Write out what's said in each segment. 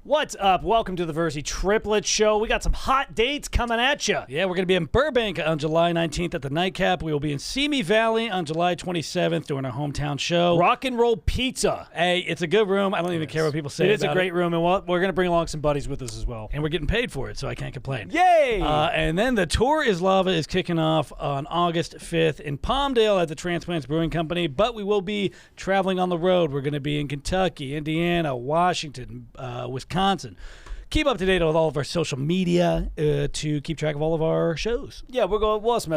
What's up? Welcome to the Virzi Triplets show. We got some hot dates coming at you. Yeah, we're going to be in Burbank on July 19th at the Nightcap. We will be in Simi Valley on July 27th doing our hometown show. Rock and Roll Pizza. Hey, it's a good room. I don't even care what people say. It is a great room, and we're going to bring along some buddies with us as well. And we're getting paid for it, so I can't complain. Yay! And then the Tour is Lava is kicking off on August 5th in Palmdale at the Transplants Brewing Company, but we will be traveling on the road. We're going to be in Kentucky, Indiana, Washington, Wisconsin. Keep up to date with all of our social media to keep track of all of our shows. Yeah, we'll have some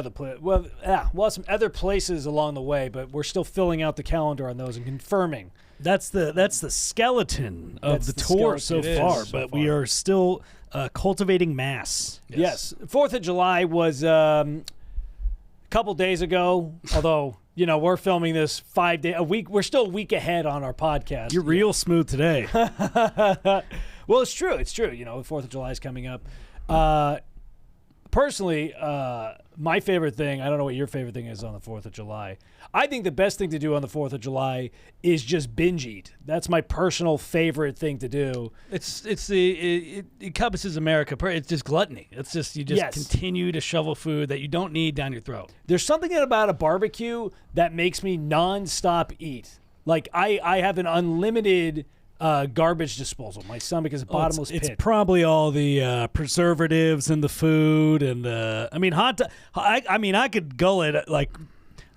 other places along the way, but we're still filling out the calendar on those and confirming. That's the skeleton of the tour so far, but we are still cultivating mass. Yes. 4th of July was a couple days ago, although we're filming this 5 days a week. We're still a week ahead on our podcast. You're real smooth today. Well, it's true. It's true. The 4th of July is coming up. Personally, my favorite thing, I don't know what your favorite thing is on the 4th of July. I think the best thing to do on the 4th of July is just binge eat. That's my personal favorite thing to do. It encompasses America. It's just gluttony. It's just you just continue to shovel food that you don't need down your throat. There's something about a barbecue that makes me nonstop eat. Like I have an unlimited garbage disposal. My stomach is a bottomless pit. It's probably all the preservatives in the food, and I could gull it like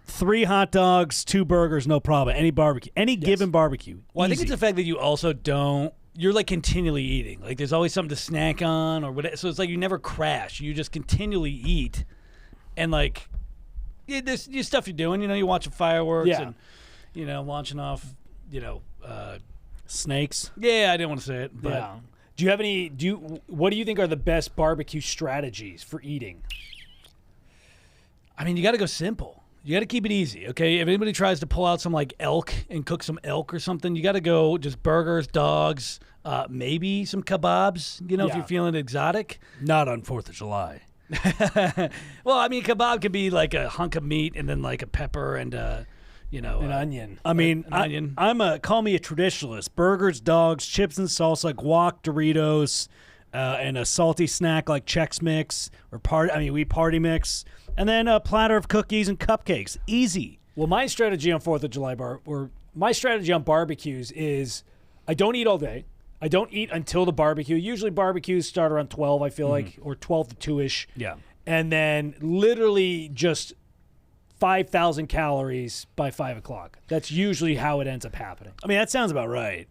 3 hot dogs, 2 burgers, no problem. Any barbecue, given barbecue. Well, I think it's the fact that you also you're like continually eating. Like there's always something to snack on or whatever. So it's like you never crash. You just continually eat, and like there's stuff you're doing. You're watching fireworks and launching off. Snakes. Yeah, I didn't want to say it, but do you have any? What do you think are the best barbecue strategies for eating? I mean, you got to go simple. You got to keep it easy, okay? If anybody tries to pull out some like elk and cook some elk or something, you got to go just burgers, dogs, maybe some kebabs. If you're feeling exotic. Not on 4th of July. Well, I mean, kebab could be like a hunk of meat and then like a pepper and an onion. I mean, onion. Call me a traditionalist. Burgers, dogs, chips and salsa, guac, Doritos, and a salty snack like Chex Mix or we party mix, and then a platter of cookies and cupcakes. Easy. Well, my strategy on 4th of July my strategy on barbecues is I don't eat all day. I don't eat until the barbecue. Usually barbecues start around 12, I feel like, or 12 to 2-ish. Yeah. And then literally just 5,000 calories by 5 o'clock. That's usually how it ends up happening. I mean, that sounds about right.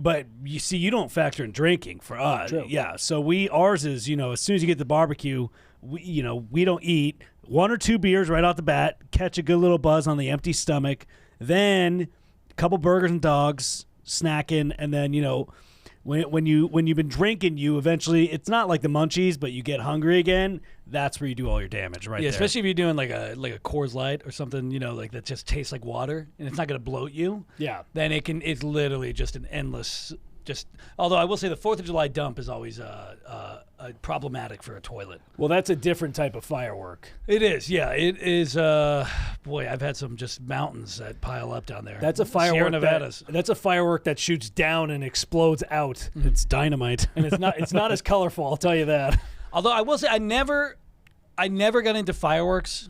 But you see, you don't factor in drinking for us. True. Yeah. So ours is, as soon as you get to the barbecue, we don't eat 1 or 2 beers right off the bat, catch a good little buzz on the empty stomach, then a couple burgers and dogs, snacking, and then, when you've been drinking, you eventually, it's not like the munchies, but you get hungry again. That's where you do all your damage, right? Yeah, especially if you're doing like a Coors Light or something, like that just tastes like water and it's not going to bloat you. Yeah. Then it's literally just an endless. Although I will say the 4th of July dump is always problematic for a toilet. Well, that's a different type of firework. It is, yeah. It is. Boy, I've had some just mountains that pile up down there. That's a firework. Sierra Nevadas. That's a firework that shoots down and explodes out. It's dynamite, and it's not as colorful. I'll tell you that. Although I will say, I never got into fireworks.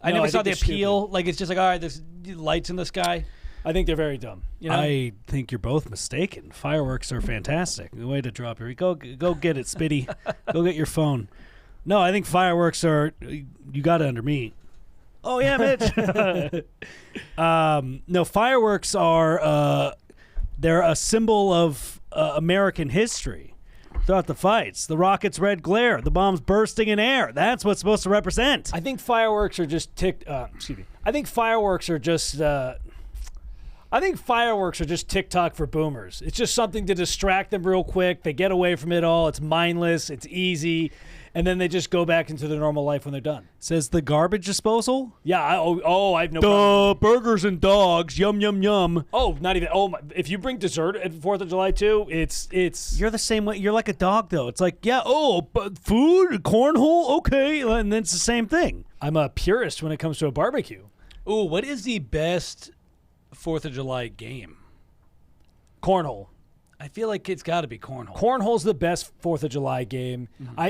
I never saw the appeal. Stupid. Like it's just like, all right, there's lights in the sky. I think they're very dumb. I think you're both mistaken. Fireworks are fantastic. The way to drop your go get it, Spitty. Go get your phone. No, I think fireworks are. You got it under me. Oh yeah, Mitch. No, fireworks are. They're a symbol of American history. Throughout the fights, the rocket's red glare, the bombs bursting in air. That's what's supposed to represent. I think fireworks are just I think fireworks are just. I think fireworks are just TikTok for boomers. It's just something to distract them real quick. They get away from it all. It's mindless. It's easy. And then they just go back into their normal life when they're done. Says the garbage disposal? Yeah. I have no problem. Burgers and dogs. Yum, yum, yum. Oh, not even. Oh, if you bring dessert at 4th of July, too, it's. You're the same way. You're like a dog, though. It's like, yeah, but food, cornhole, okay. And then it's the same thing. I'm a purist when it comes to a barbecue. Ooh, what is the best 4th of July game? Cornhole. I feel like it's got to be cornhole. Cornhole's the best 4th of July game.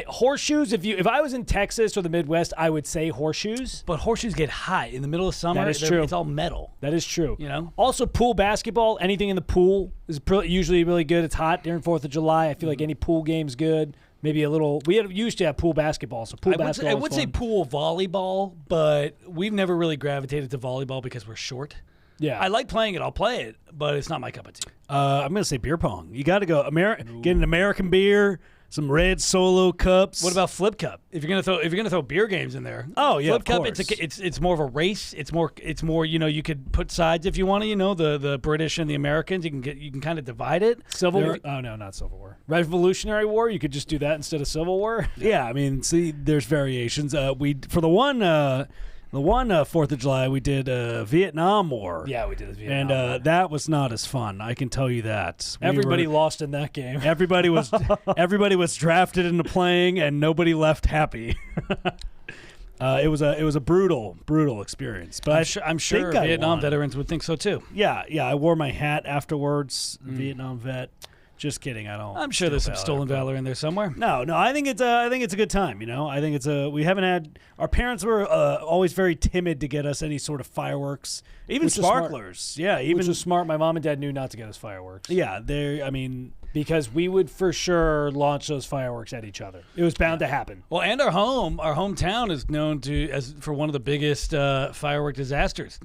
Horseshoes, if I was in Texas or the Midwest, I would say horseshoes. But horseshoes get hot in the middle of summer. That is true. It's all metal. That is true. You know? Also, pool basketball, anything in the pool is usually really good. It's hot during 4th of July. I feel like any pool game's good. Maybe a little. Used to have pool basketball, so pool basketball. I would say pool volleyball, but we've never really gravitated to volleyball because we're short. Yeah. I like playing it. I'll play it, but it's not my cup of tea. I'm going to say beer pong. You got to go get an American beer, some red Solo cups. What about flip cup? If you're gonna throw beer games in there, Oh, yeah, flip of cup. course. It's more of a race. It's more. You could put sides if you want to. The British and the Americans. You can kind of divide it. Civil War? Oh, no, not Civil War. Revolutionary War? You could just do that instead of Civil War? Yeah, I mean, see, there's variations. For the one 4th of July, we did Vietnam War. Yeah, we did the Vietnam War. And that was not as fun. I can tell you that. Everybody lost in that game. Everybody was drafted into playing, and nobody left happy. It was a brutal experience. But I'm sure Vietnam veterans would think so too. Yeah. I wore my hat afterwards. Vietnam vet. Just kidding. I don't. I'm sure there's some stolen valor in there somewhere. No. I think it's a good time. I think we haven't had. Our parents were always very timid to get us any sort of fireworks, even Which is smart. sparklers. Yeah, even Which was smart. My mom and dad knew not to get us fireworks. Yeah, Because we would for sure launch those fireworks at each other. It was bound to happen. Well, and our hometown is known for one of the biggest firework disasters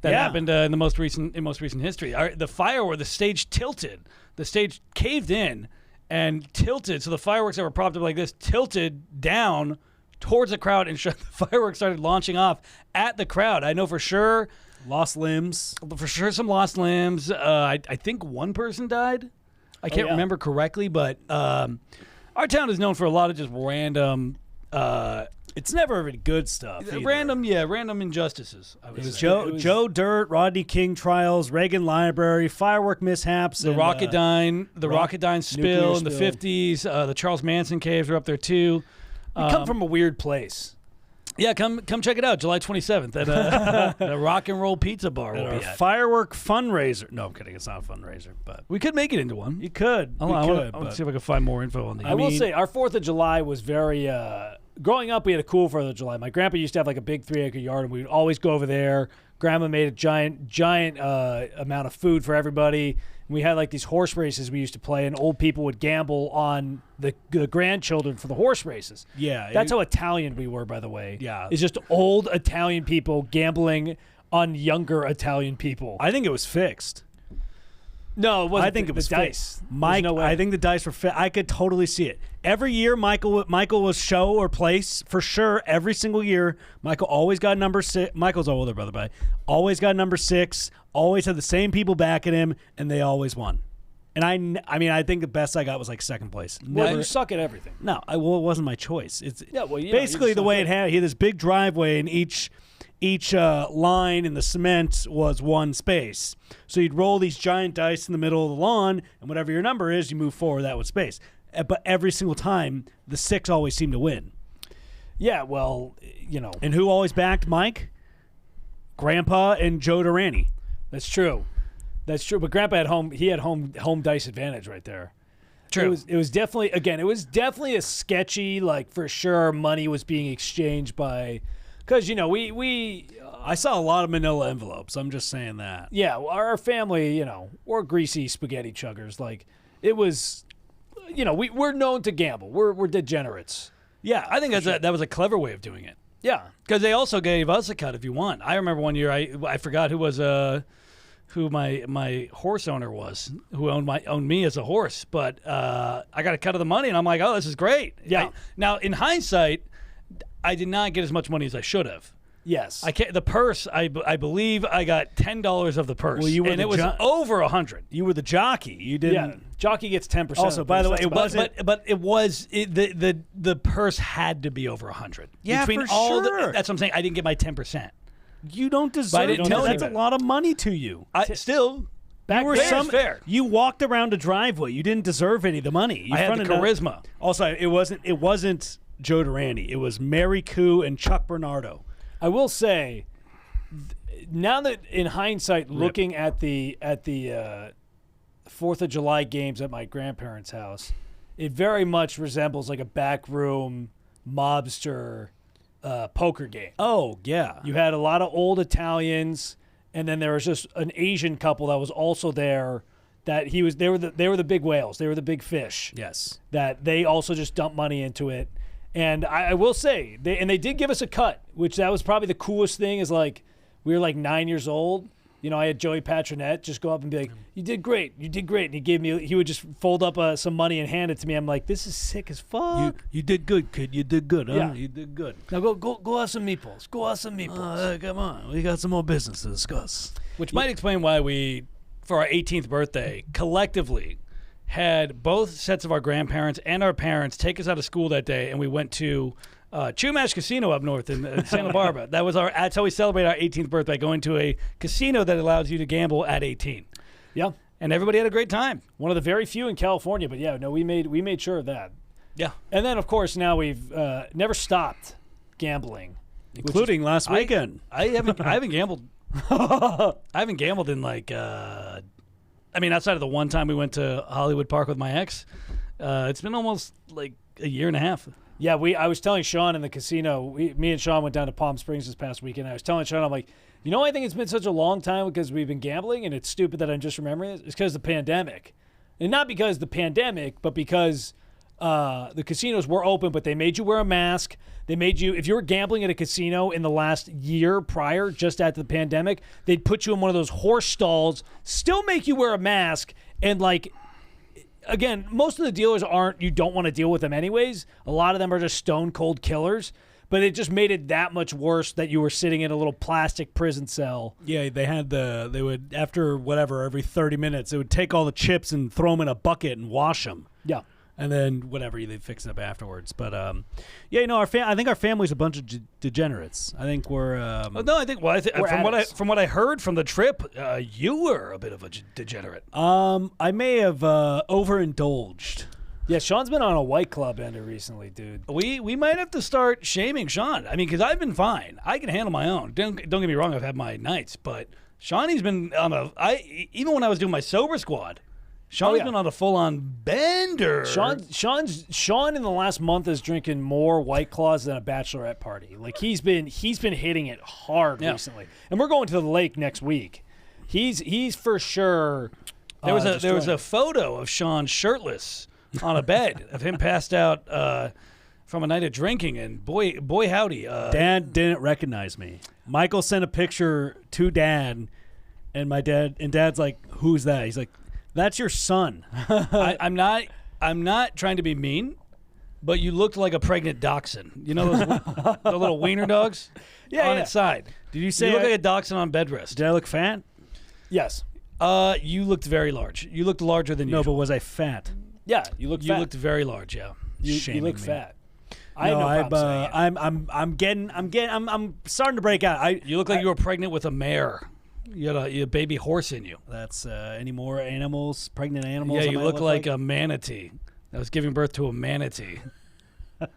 that happened in most recent history. The stage tilted. The stage caved in and tilted, so the fireworks that were propped up like this tilted down towards the crowd, and the fireworks started launching off at the crowd. I know for sure. Lost limbs. For sure, some lost limbs. I think one person died. I can't remember correctly, but our town is known for a lot of just random. It's never really good stuff. Either. Random injustices. I would say. Joe Dirt, Rodney King trials, Reagan Library, firework mishaps, the Rocketdyne spill in the 50s. The Charles Manson caves are up there too. We come from a weird place. Yeah, come check it out, July 27th at the Rock and Roll Pizza Bar. We'll be at. Firework fundraiser. No, I'm kidding. It's not a fundraiser, but we could make it into one. You could. Let's see if I can find more info on the. I will say our 4th of July was very. Growing up, we had a cool 4th of July. My grandpa used to have like a big 3-acre yard, and we would always go over there. Grandma made a giant amount of food for everybody. And we had like these horse races we used to play, and old people would gamble on the grandchildren for the horse races. Yeah. That's how Italian we were, by the way. Yeah. It's just old Italian people gambling on younger Italian people. I think it was fixed. No, it wasn't. I think it was the dice. Mike, no way. I think the dice were fit. I could totally see it. Every year, Michael was show or place for sure. Every single year, Michael always got number 6. Michael's our older brother, by the way. Always got number 6. Always had the same people backing him, and they always won. And I think the best I got was like 2nd place. Well, you suck at everything. No, it wasn't my choice. It's basically the way it had. He had this big driveway, and each line in the cement was one space. So you'd roll these giant dice in the middle of the lawn, and whatever your number is, you move forward that one space. But every single time, the 6 always seemed to win. Yeah, well, And who always backed Mike? Grandpa and Joe Durante. That's true. But Grandpa had home dice advantage right there. True. It was definitely a sketchy, like for sure money was being exchanged by. Because, I saw a lot of manila envelopes. I'm just saying that. Yeah, our family, we're greasy spaghetti chuggers. Like, it was, we're known to gamble. We're degenerates. Yeah, I think that was a clever way of doing it. Yeah. Because they also gave us a cut if you won. I remember one year, I forgot who my horse owner was, who owned me as a horse. But I got a cut of the money, and I'm like, oh, this is great. Yeah. Now, in hindsight, I did not get as much money as I should have. Yes. The purse, I believe I got $10 of the purse. Well, and it was over 100. You were the jockey. You didn't. Yeah. Jockey gets 10%. Also, by the way, it wasn't. But the purse had to be over 100. Yeah, Between for all sure. that's what I'm saying. I didn't get my 10%. You don't deserve. I didn't it. tell That's a anybody. lot of money to you. Still. Back you were then, fair. You walked around a driveway. You didn't deserve any of the money. You I had the charisma. Also, it wasn't Joe Durante. It was Mary Koo and Chuck Bernardo. I will say, now that in hindsight, looking at the 4th of July games at my grandparents' house, it very much resembles like a backroom mobster poker game. Oh, yeah. You had a lot of old Italians, and then there was just an Asian couple that was also there. They were the big whales. They were the big fish. Yes. That they also just dumped money into it. And I will say, they did give us a cut, which that was probably the coolest thing. Is like we were like 9 years old. You know, I had Joey Patronet just go up and be like, "You did great, you did great," and he would just fold up some money and hand it to me. I'm like, "This is sick as fuck." You did good, kid. You did good, huh? Yeah. You did good. Now go have some meatballs. Go have some meatballs. Come on. We got some more business to discuss. Which might explain why we, for our 18th birthday, collectively had both sets of our grandparents and our parents take us out of school that day, and we went to Chumash Casino up north in Santa Barbara. That's how we celebrate our 18th birthday, going to a casino that allows you to gamble at 18. Yeah, and everybody had a great time. One of the very few in California, but yeah, no, we made sure of that. Yeah, and then of course now we've never stopped gambling, including last weekend. I haven't gambled. I haven't gambled in like. I mean, outside of the one time we went to Hollywood Park with my ex, it's been almost like a year and a half. Yeah, I was telling Sean in the casino, me and Sean went down to Palm Springs this past weekend. I was telling Sean, I'm like, you know, I think it's been such a long time because we've been gambling, and it's stupid that I'm just remembering it. It's because of the pandemic. And not because of the pandemic, but because the casinos were open, but they made you wear a mask. They made you, if you were gambling at a casino in the last year prior, just after the pandemic, they'd put you in one of those horse stalls, still make you wear a mask, and like, again, most of the dealers you don't want to deal with them anyways. A lot of them are just stone cold killers, but it just made it that much worse that you were sitting in a little plastic prison cell. Yeah, they would, after whatever, every 30 minutes, they would take all the chips and throw them in a bucket and wash them. Yeah. And then whatever, they'd fix it up afterwards. But yeah, you know, I think our family's a bunch of degenerates. I think we're. From what I heard from the trip, you were a bit of a degenerate. I may have overindulged. Yeah, Sean's been on a White Claw bender recently, dude. We might have to start shaming Sean. I mean, because I've been fine. I can handle my own. Don't get me wrong. I've had my nights, but Shawnee's been on even when I was doing my sober squad. Sean's been on a full-on bender. Sean in the last month is drinking more White Claws than a bachelorette party. Like he's been hitting it hard recently, and we're going to the lake next week. He's for sure. There was a photo of Sean shirtless on a bed of him passed out from a night of drinking, and boy howdy, Dad didn't recognize me. Michael sent a picture to Dad, and Dad's like, "Who's that?" He's like, "That's your son." I'm not trying to be mean, but you looked like a pregnant dachshund. You know those the little wiener dogs? Yeah, on its side. Did you say you look like a dachshund on bed rest? Did I look fat? Yes. You looked very large. You looked larger than No, usual. but was I fat? Yeah, you looked fat. You looked very large. Yeah. You look fat. I'm starting to break out. You look like you were pregnant with a mare. You had a baby horse in you. That's any more animals, pregnant animals? Yeah, you look like a manatee that was giving birth to a manatee. You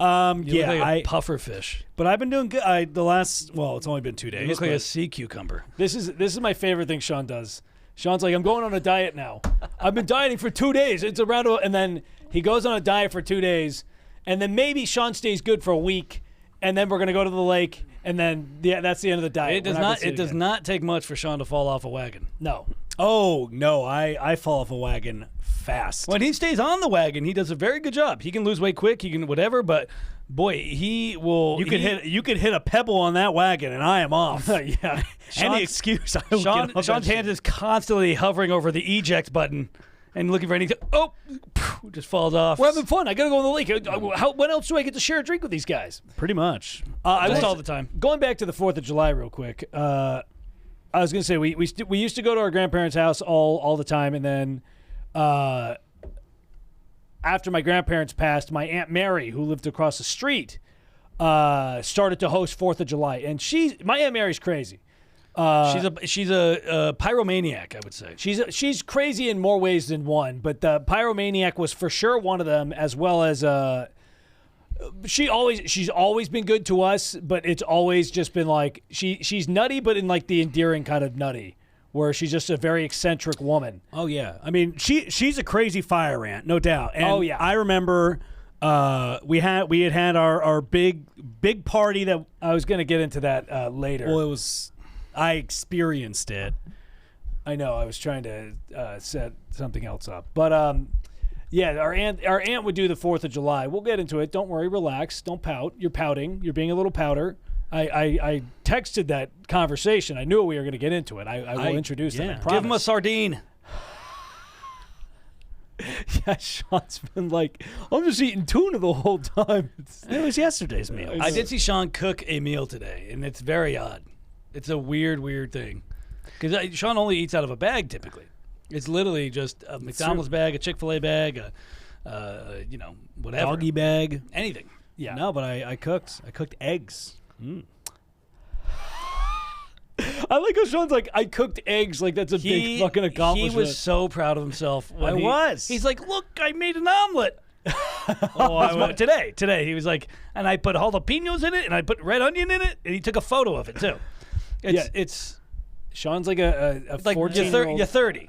look like a puffer fish. But I've been doing good. It's only been 2 days. You look like a sea cucumber. This is my favorite thing Sean does. Sean's like, I'm going on a diet now. I've been dieting for 2 days. It's around, and then he goes on a diet for 2 days, and then maybe Sean stays good for a week, and then we're gonna go to the lake, and then that's the end of the diet. It does not take much for Sean to fall off a wagon. No. Oh no, I fall off a wagon fast. When he stays on the wagon, he does a very good job. He can lose weight quick. He can whatever, but boy, he will. You could hit a pebble on that wagon, and I am off. Yeah. Any excuse. Sean's hand is constantly hovering over the eject button and looking for anything. Oh, just falls off. We're having fun. I got to go on the lake. When else do I get to share a drink with these guys? Pretty much. Just all the time. Going back to the 4th of July real quick, I was going to say we used to go to our grandparents' house all the time, and then after my grandparents passed, my Aunt Mary, who lived across the street, started to host 4th of July. And my Aunt Mary's crazy. She's a pyromaniac, I would say. She's crazy in more ways than one, but the pyromaniac was for sure one of them, as well as she's always been good to us, but it's always just been like she's nutty, but in like the endearing kind of nutty, where she's just a very eccentric woman. Oh yeah, I mean she's a crazy fire ant, no doubt. And Oh, yeah. I remember we had our big party that. I was going to get into that later. Well, I experienced it. I know. I was trying to set something else up, but yeah, our aunt would do the 4th of July. We'll get into it. Don't worry, relax. Don't pout. You're pouting. You're being a little pouter. I texted that conversation. I knew we were going to get into it. I will introduce them. I promise. Give him a sardine. Yeah, Sean's been like, I'm just eating tuna the whole time. It was yesterday's meal. I did see Sean cook a meal today, and it's very odd. It's a weird thing. Because Sean only eats out of a bag typically. It's literally just a McDonald's bag, a Chick-fil-A bag, whatever. Doggy bag. Anything. Yeah. No, but I cooked. I cooked eggs. I like how Sean's like, I cooked eggs. Like, that's a big fucking accomplishment. He was so proud of himself. When He's like, look, I made an omelet. Today. He was like, and I put jalapenos in it, and I put red onion in it, and he took a photo of it, too. It's Sean's like a like 14-year-old. You're 30.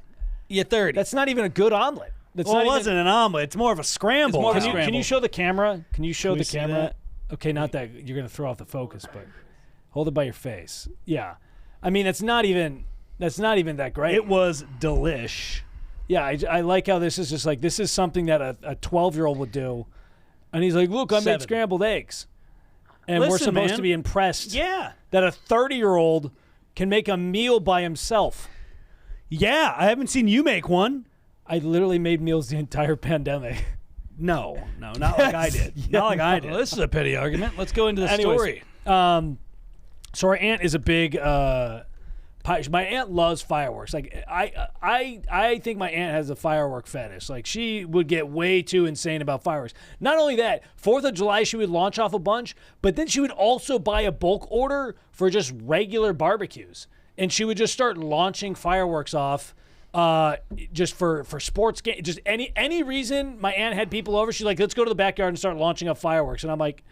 You're 30. That's not even a good omelet. That's Well, not it wasn't an omelet. It's more of a scramble. It's more of a now. scramble. Can you show the camera? Can you show Can we the see camera? that? Okay, not that. You're going to throw off the focus, but hold it by your face. Yeah. I mean, that's not even that great. It was delish. Yeah, I like how this is just like, this is something that a 12-year-old would do. And he's like, look, I made 7. scrambled eggs. And we're Listen, supposed man. to be impressed Yeah. that a 30-year-old can make a meal by himself. Yeah, I haven't seen you make one. I literally made meals the entire pandemic. No, not like I did. Yeah, not like I did. Well, this is a petty argument. Let's go into the Anyways, story. So our aunt is a big. My aunt loves fireworks. Like I think my aunt has a firework fetish. Like she would get way too insane about fireworks. Not only that, 4th of July she would launch off a bunch, but then she would also buy a bulk order for just regular barbecues, and she would just start launching fireworks off. Just for sports game, just any reason. My aunt had people over. She's like, let's go to the backyard and start launching up fireworks. And I'm like,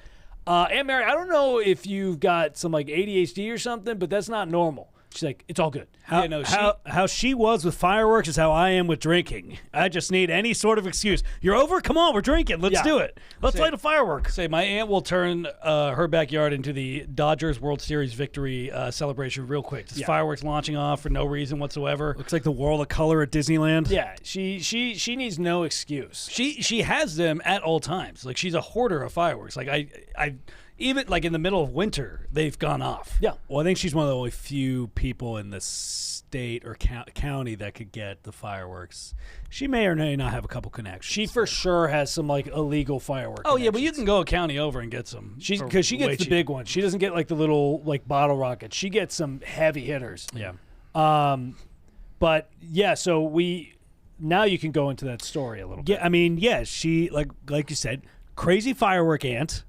Aunt Mary, I don't know if you've got some like ADHD or something, but that's not normal. She's like, it's all good. How she was with fireworks is how I am with drinking. I just need any sort of excuse. You're over? Come on, we're drinking. Let's do it. Let's light a firework. Say, my aunt will turn her backyard into the Dodgers World Series victory celebration real quick. Just fireworks launching off for no reason whatsoever. Looks like the world of color at Disneyland. Yeah, she needs no excuse. She has them at all times. Like, she's a hoarder of fireworks. Like, I even like in the middle of winter, they've gone off. Yeah. Well, I think she's one of the only few people in the state or county that could get the fireworks. She may or may not have a couple connections. She for sure has some like illegal fireworks. Oh yeah, but you can go a county over and get some. Because she gets the big ones. She doesn't get like the little like bottle rockets. She gets some heavy hitters. Yeah. But yeah, so now you can go into that story a little bit. Yeah, I mean, yeah, she like you said, crazy firework aunt,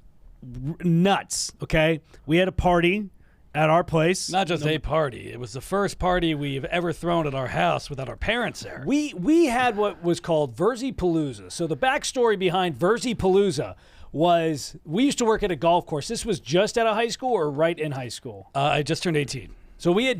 nuts. Okay, we had a party at our place. Not just a party. It was the first party we've ever thrown at our house without our parents there. We had what was called VirziPalooza. So the backstory behind VirziPalooza was we used to work at a golf course. This was just out of high school or right in high school? I just turned 18. So we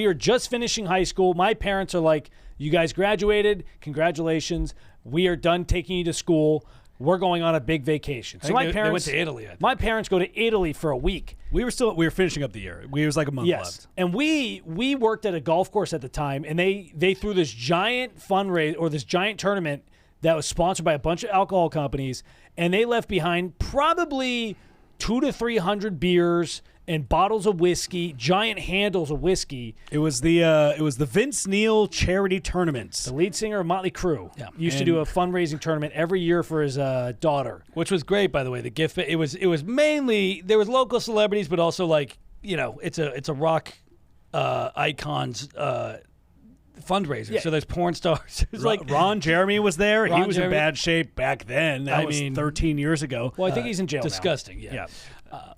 were just finishing high school. My parents are like, you guys graduated. Congratulations. We are done taking you to school. We're going on a big vacation. So my parents they went to Italy. I think. My parents go to Italy for a week. We were finishing up the year. It was like a month left. And we worked at a golf course at the time, and they threw this giant fundraiser or this giant tournament that was sponsored by a bunch of alcohol companies, and they left behind probably 200 to 300 beers and bottles of whiskey, giant handles of whiskey. It was the Vince Neil charity tournament. The lead singer of Motley Crue used to And- do a fundraising tournament every year for his daughter. Which was great, by the way. The gift it was mainly there was local celebrities, but also like it's a rock icons fundraiser. Yeah. So there's porn stars. It's like Ron Jeremy was there. He Ron was Jeremy- in bad shape back then. That was 13 years ago. Well, I think he's in jail now. disgusting. Yeah. Yeah.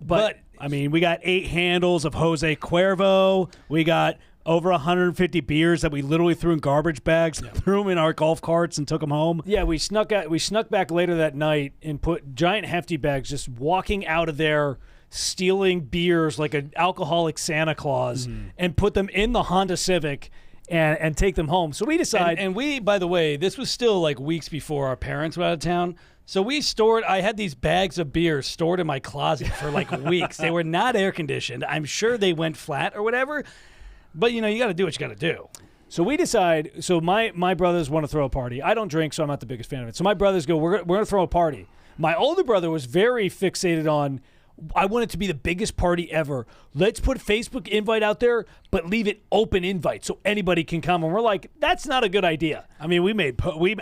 But I mean, we got 8 handles of Jose Cuervo. We got over 150 beers that we literally threw in garbage bags, threw them in our golf carts, and took them home. Yeah, we snuck back later that night and put giant hefty bags, just walking out of there, stealing beers like an alcoholic Santa Claus, and put them in the Honda Civic. and take them home. So we decide. And we, by the way, this was still like weeks before our parents were out of town. So I had these bags of beer stored in my closet for like weeks. They were not air conditioned. I'm sure they went flat or whatever. But, you got to do what you got to do. So we decide, so my brothers want to throw a party. I don't drink, so I'm not the biggest fan of it. So my brothers go, we're going to throw a party. My older brother was very fixated on, I want it to be the biggest party ever. Let's put Facebook invite out there, but leave it open invite so anybody can come. And we're like, that's not a good idea. I mean,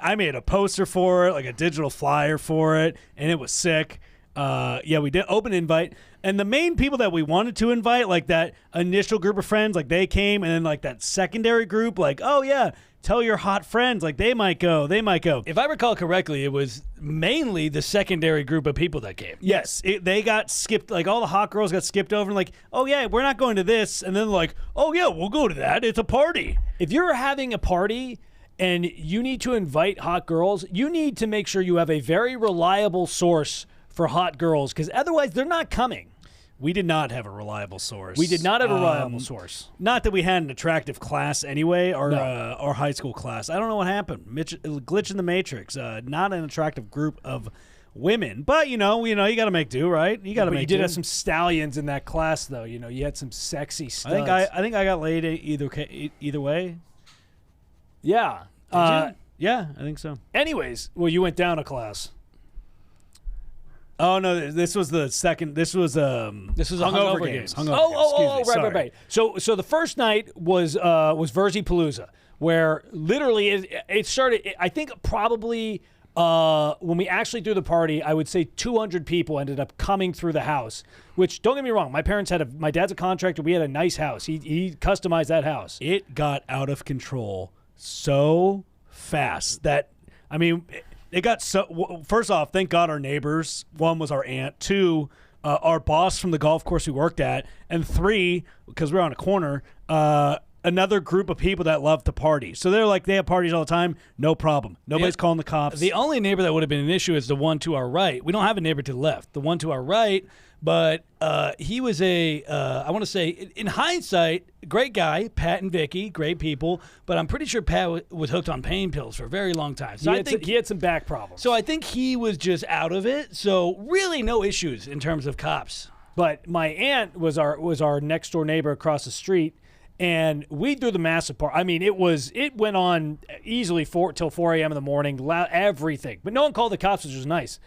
I made a poster for it, like a digital flyer for it, and it was sick. We did open invite, and the main people that we wanted to invite, like that initial group of friends, like they came, and then like that secondary group, like, oh yeah, tell your hot friends, like they might go. If I recall correctly, it was mainly the secondary group of people that came. Yes, they got skipped. Like all the hot girls got skipped over, and like, oh yeah, we're not going to this, and then like, oh yeah, we'll go to that. It's a party. If you're having a party and you need to invite hot girls, you need to make sure you have a very reliable source for hot girls, because otherwise they're not coming. We did not have a reliable source. We did not have a reliable source. Not that we had an attractive class anyway, our high school class. I don't know what happened. Glitch in the Matrix. Not an attractive group of women, but you got to make do, right? You got to make. You did have some stallions in that class, though. You had some sexy studs. I think I got laid either way. Yeah. Yeah, I think so. Anyways, well, you went down a class. Oh no! This was the second. This was Hungover Games. Right. So the first night was VirziPalooza, where literally it started. I think probably when we actually threw the party, I would say 200 people ended up coming through the house. Which, don't get me wrong, my dad's a contractor. We had a nice house. He customized that house. It got out of control so fast that It got so. First off, thank God our neighbors. One was our aunt. Two, our boss from the golf course we worked at. And three, because we're on a corner, another group of people that love to party. So they're like, they have parties all the time. No problem. Nobody's calling the cops. The only neighbor that would have been an issue is the one to our right. We don't have a neighbor to the left. The one to our right, but he was I want to say, in hindsight, great guy, Pat and Vicky, great people, but I'm pretty sure Pat was hooked on pain pills for a very long time. So he had some back problems. So I think he was just out of it. So really no issues in terms of cops. But my aunt was our next door neighbor across the street, and we threw the massive party. I mean, it went on easily till 4 a.m. in the morning, loud, everything. But no one called the cops, which was nice.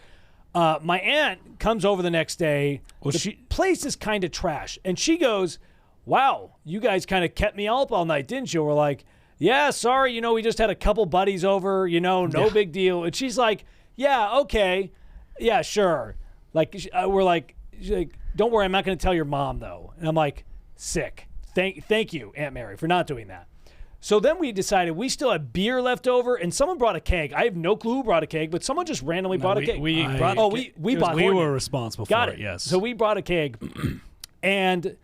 My aunt comes over the next day. The place is kind of trash. And she goes, wow, you guys kind of kept me up all night, didn't you? We're like, yeah, sorry, we just had a couple buddies over, no big deal. And she's like, yeah, okay. Yeah, sure. Like, she's like, don't worry, I'm not going to tell your mom, though. And I'm like, sick. Thank you, Aunt Mary, for not doing that. So then we decided we still had beer left over, and someone brought a keg. I have no clue who brought a keg, but someone just randomly brought a keg. We were responsible for it. Yes. So we brought a keg, and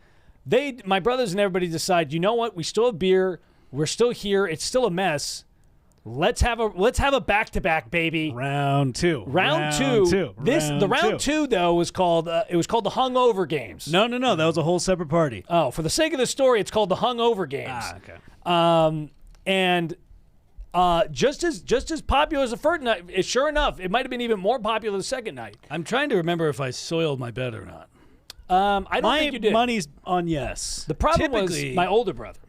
my brothers and everybody decided, you know what? We still have beer. We're still here. It's still a mess. Let's have a back-to-back, baby. Round two. Round two. The round two though was called the Hungover Games. No. That was a whole separate party. Oh, for the sake of the story, it's called the Hungover Games. Okay. And just as popular as the first night, sure enough, it might have been even more popular the second night. I'm trying to remember if I soiled my bed or not. I don't think you did. My money's on yes. The problem was my older brother.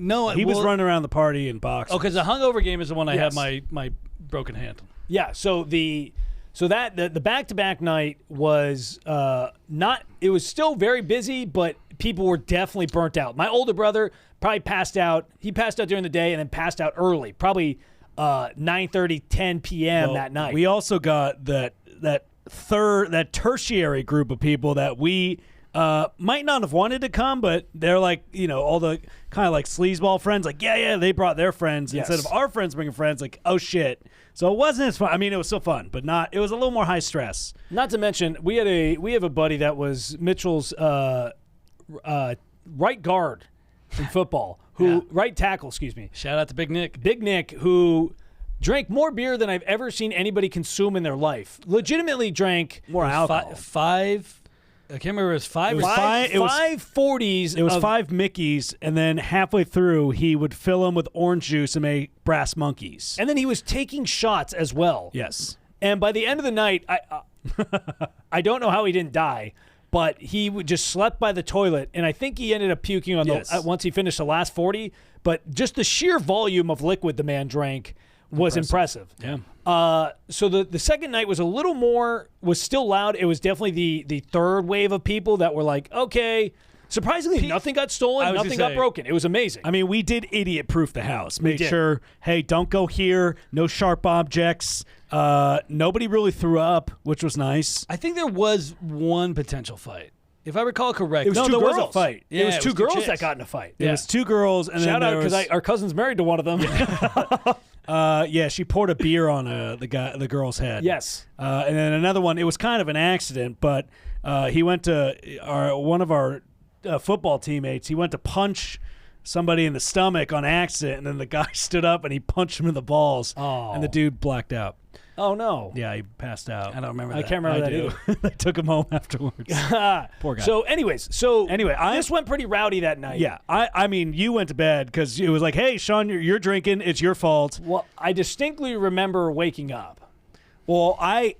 No, he was running around the party in boxes. Oh, because the Hungover Game is the one I had my broken hand. Yeah, so the back-to-back night was not. It was still very busy, but people were definitely burnt out. My older brother probably passed out. He passed out during the day and then passed out early, probably 9:30, 10 p.m. that night. We also got that tertiary group of people that we might not have wanted to come, but they're like, all the kind of like sleazeball friends, like, yeah, they brought their friends instead of our friends bringing friends, like, oh shit. So it wasn't as fun. I mean, it was still fun, but it was a little more high stress. Not to mention, we have a buddy that was Mitchell's right guard in football, right tackle, excuse me. Shout out to Big Nick. Big Nick, who drank more beer than I've ever seen anybody consume in their life. Legitimately drank more alcohol. I can't remember. It was five. It was five. It was 540s. It was 5 Mickeys, and then halfway through, he would fill them with orange juice and make brass monkeys. And then he was taking shots as well. Yes. And by the end of the night, I don't know how he didn't die, but he just slept by the toilet, and I think he ended up puking on once he finished the last 40. But just the sheer volume of liquid the man drank was impressive. Yeah. So the second night was a little more, was still loud. It was definitely the third wave of people that were like, okay. Surprisingly, nothing got stolen, nothing got broken. It was amazing. I mean, we did idiot-proof the house. Made sure, hey, don't go here. No sharp objects. Nobody really threw up, which was nice. I think there was one potential fight. If I recall correctly. It was two there girls. was a fight. Yeah, it was two girls chicks. that got in a fight. It was 2 girls, and Shout then out, because our cousin's married to one of them. yeah, she poured a beer on the girl's head. Yes. And then another one. It was kind of an accident, but he went to one of our football teammates. He went to punch somebody in the stomach on accident, and then the guy stood up and he punched him in the balls, and the dude blacked out. Oh, no. Yeah, he passed out. I don't remember I that. can't remember that do. either. They took him home afterwards. Poor guy. So, anyways, this went pretty rowdy that night. Yeah, I mean, you went to bed because it was like, hey, Sean, you're drinking. It's your fault. Well, I distinctly remember waking up. Well, I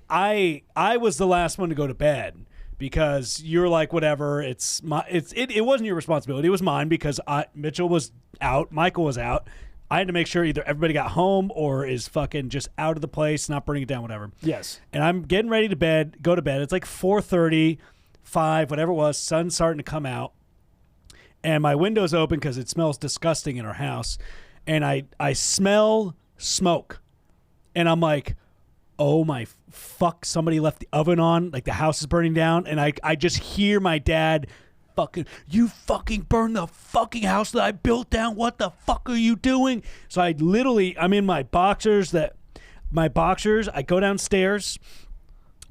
was the last one to go to bed because you're like, whatever. It wasn't your responsibility. It was mine because Mitchell was out. Michael was out. I had to make sure either everybody got home or is fucking just out of the place, not burning it down, whatever. Yes. And I'm getting ready to go to bed. It's like 4:30, 5, whatever it was. Sun's starting to come out. And my window's open because it smells disgusting in our house. And I smell smoke. And I'm like, oh my fuck, somebody left the oven on. Like the house is burning down. And I just hear my dad you fucking burned the fucking house that I built down. What the fuck are you doing? So I'm in my boxers. I go downstairs.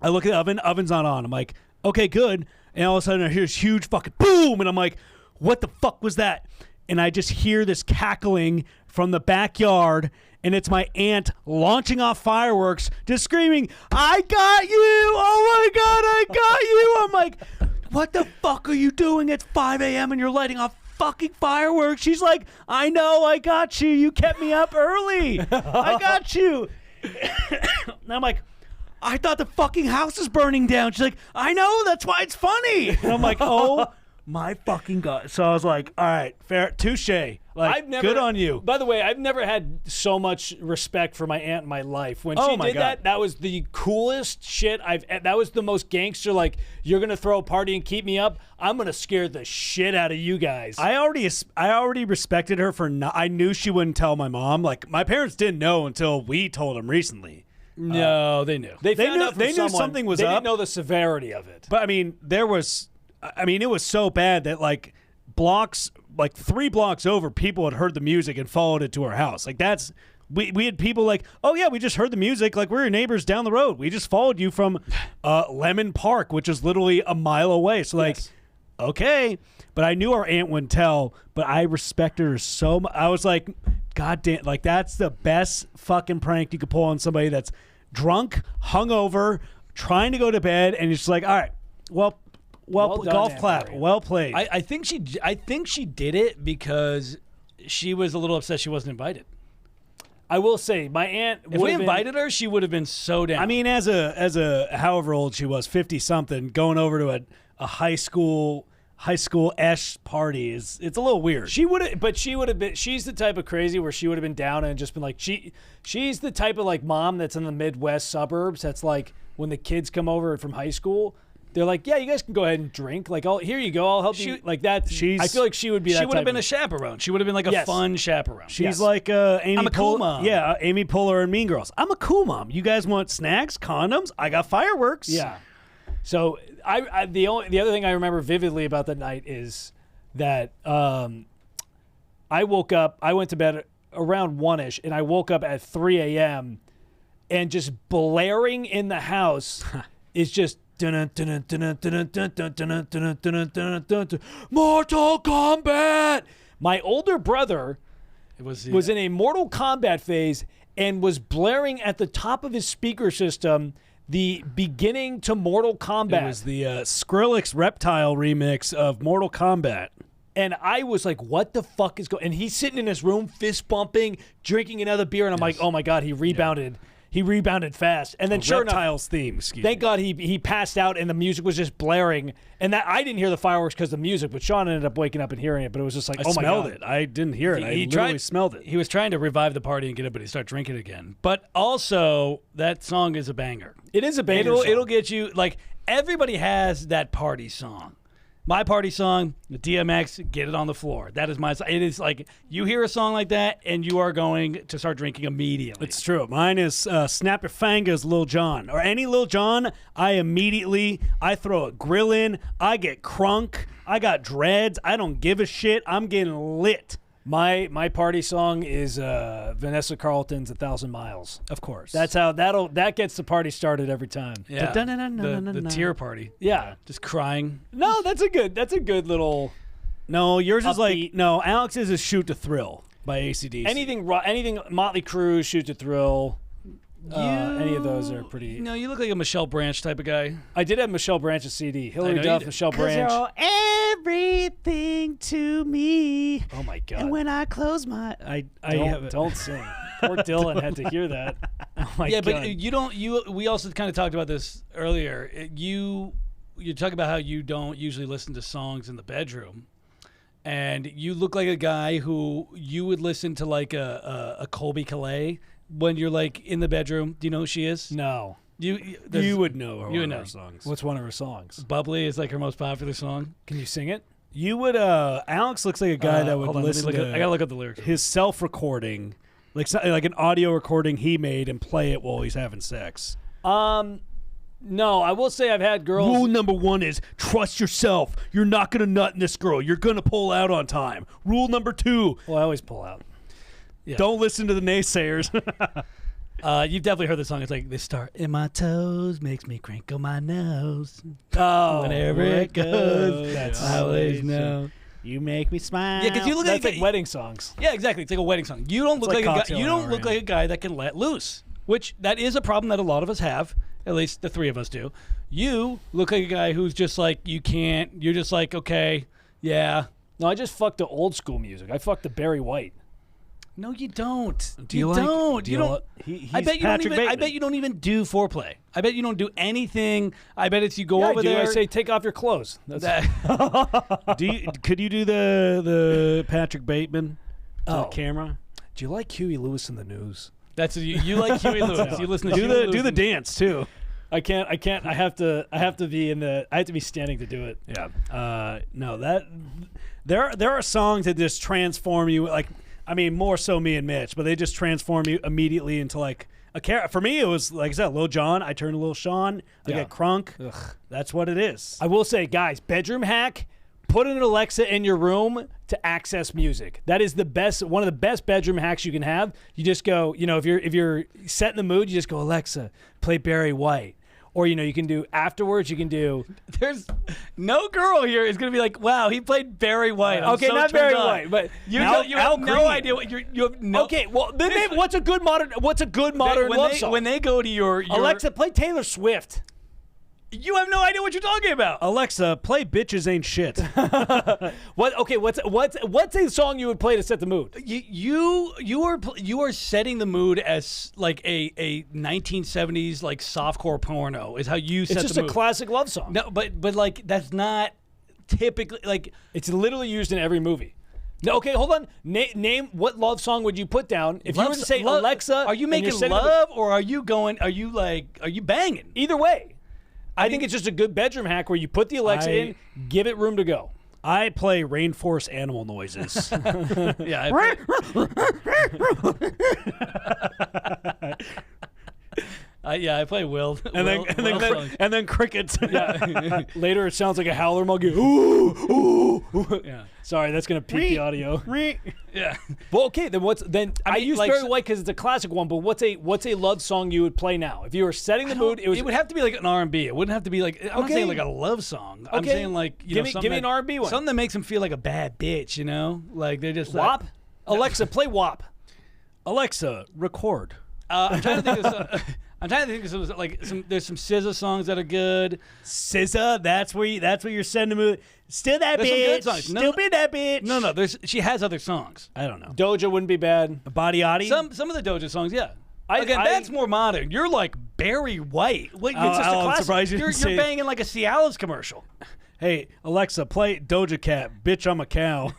I look at the oven's not on. I'm like, okay, good. And all of a sudden I hear this huge fucking boom. And I'm like, what the fuck was that? And I just hear this cackling from the backyard. And it's my aunt launching off fireworks, just screaming, I got you. Oh my God, I got you. I'm like, what the fuck are you doing? It's 5 a.m. and you're lighting off fucking fireworks. She's like, I know, I got you. You kept me up early. I got you. And I'm like, I thought the fucking house is burning down. She's like, I know, that's why it's funny. And I'm like, oh my fucking God. So I was like, all right, fair, touche. Like, good on you. By the way, I've never had so much respect for my aunt in my life. When she did that was the coolest shit that was the most gangster, like, you're going to throw a party and keep me up? I'm going to scare the shit out of you guys. I already respected her for I knew she wouldn't tell my mom. Like, my parents didn't know until we told them recently. No, they knew. They knew something was up. They up. didn't know the severity of it. But, I mean, it was so bad that, like, 3 blocks over, people had heard the music and followed it to our house. Like, that's, we had people like, oh yeah, we just heard the music. Like, we're your neighbors down the road. We just followed you from Lemon Park, which is literally a mile away. So like, okay. But I knew our aunt wouldn't tell, but I respected her so much. I was like, God damn, like, that's the best fucking prank you could pull on somebody that's drunk, hungover, trying to go to bed, and it's like, all right, well done, golf clap. Well played. I think she did it because she was a little upset she wasn't invited. I will say, my aunt, if we invited her, she would have been so down. I mean, as a however old she was, 50 something, going over to a high school-esh party it's a little weird. She would have been. She's the type of crazy where she would have been down and just been like, she's the type of like mom that's in the Midwest suburbs. That's like when the kids come over from high school. They're like, yeah, you guys can go ahead and drink. Like, here you go. I'll help you. Like that. I feel like she would be that. She would have been a chaperone. She would have been like a fun chaperone. She's like Amy. I'm a cool mom. Yeah, Amy Poehler and Mean Girls. I'm a cool mom. You guys want snacks, condoms? I got fireworks. Yeah. So the other thing I remember vividly about that night is that I woke up. I went to bed around 1-ish, and I woke up at 3 a.m. and just blaring in the house is just. Mortal Kombat. My older brother was in a Mortal Kombat phase and was blaring at the top of his speaker system the beginning to Mortal Kombat. It was the Skrillex Reptile remix of Mortal Kombat. And I was like, what the fuck is going on? And he's sitting in his room, fist bumping, drinking another beer. And I'm like, oh my God, he rebounded. Yeah. He rebounded fast. And then sure Reptiles enough, theme, thank God he passed out and the music was just blaring. And that I didn't hear the fireworks because of the music, but Sean ended up waking up and hearing it. But it was just like, oh my God. I smelled it. I didn't hear it. I literally smelled it. He was trying to revive the party and get it, but he started drinking again. But also, that song is a banger. It is a banger song. It'll get you, like, everybody has that party song. My party song, the DMX, Get It on the Floor. That is my song. It is like, you hear a song like that, and you are going to start drinking immediately. It's true. Mine is Snap Your Fingers, Lil Jon. Or any Lil Jon, I throw a grill in, I get crunk, I got dreads, I don't give a shit, I'm getting lit. My party song is Vanessa Carlton's 1,000 Miles. Of course. That's how that gets the party started every time. Yeah. The tear party. Yeah. Just crying. No, that's a good little. No, yours is upbeat. like Alex's is Shoot to Thrill by AC/DC. Anything Motley Crue, Shoot to Thrill. Any of those are pretty. No, you look like a Michelle Branch type of guy. I did have Michelle Branch's CD. Hillary Duff, Michelle Branch. You're everything to me. Oh my God! And when I close my, don't sing. Poor Dylan had to hear that. Oh my God! Yeah, but we also kind of talked about this earlier. You talk about how you don't usually listen to songs in the bedroom, and you look like a guy who you would listen to like a Colby Calais. When you're like in the bedroom, do you know who she is? No. You would know her songs. What's one of her songs? Bubbly is like her most popular song. Can you sing it? You would. Alex looks like a guy that would listen to. I gotta look up the lyrics. His self-recording, like an audio recording he made, and play it while he's having sex. No, I will say I've had girls. Rule number 1 is trust yourself. You're not gonna nut in this girl. You're gonna pull out on time. Rule number 2. Well, I always pull out. Yeah. Don't listen to the naysayers. You've definitely heard the song. It's like, this start in my toes makes me crinkle my nose. Oh, whenever it goes, that's I always know. You make me smile. Yeah, because you look that's like wedding songs. Yeah, exactly. It's like a wedding song. You don't look like a guy. You don't look like a guy that can let loose. Which that is a problem that a lot of us have. At least the 3 of us do. You look like a guy who's just like you can't. You're just like okay, yeah. No, I just fucked the old school music. I fucked the Barry White. No, you don't. You don't. I bet you don't even do foreplay. I bet you don't do anything. I bet it's you go over there. I say take off your clothes. Could you do the Patrick Bateman to the camera? Do you like Huey Lewis in the news? That's you like Huey Lewis. You listen to do the dance too. I can't. I have to be standing to do it. Yeah. No, that there are songs that just transform you. Like, I mean, more so me and Mitch, but they just transform you immediately into like a character. For me, it was like I said, Lil Jon. I turned to Lil Sean. I get crunk. Ugh. That's what it is. I will say, guys, bedroom hack: put an Alexa in your room to access music. That is the best. One of the best bedroom hacks you can have. You just go, if you're set in the mood, you just go, Alexa, play Barry White. Or, you can do afterwards, you can do... There's no girl here is going to be like, wow, he played Barry White. Okay, not Barry White, but you have no idea what you have no... Okay, well, then what's a good modern love song? When they go to your... Alexa, play Taylor Swift. You have no idea what you're talking about. Alexa, play Bitches Ain't Shit. What's a song you would play to set the mood? You are setting the mood as like a 1970s like softcore porno is how you set the mood. It's just a classic love song. No, but like that's not typically like it's literally used in every movie. No, okay, hold on. Name what love song would you put down if you were to say Alexa? Are you making love or are you banging? Either way. I think it's just a good bedroom hack where you put the Alexa in, give it room to go. I play rainforest animal noises. Yeah. I play Will. And then crickets. Yeah. Later, it sounds like a howler monkey. Ooh, ooh, ooh. Yeah. Sorry, that's gonna peak the audio. Yeah. Well, okay. Then I use Barry White because it's a classic one. But what's a love song you would play now if you were setting the mood? It would have to be like an R&B. It wouldn't have to be like I'm not saying like a love song. I'm saying like give me an R&B one. Something that makes them feel like a bad bitch. Like they're just WAP. Alexa, play WAP. Alexa, record. I'm trying to think of I'm trying to think of there's some SZA songs that are good. SZA, that's where you're sending me. Still that There's some good bitch. songs. Still be that bitch. No, she has other songs. I don't know. Doja wouldn't be bad. Body Adi. Some of the Doja songs, yeah. Again, that's more modern. You're like Barry White. It's just a I'm classic. surprised you didn't You're say- banging like a Cialis commercial. Hey, Alexa, play Doja Cat. Bitch, I'm a cow.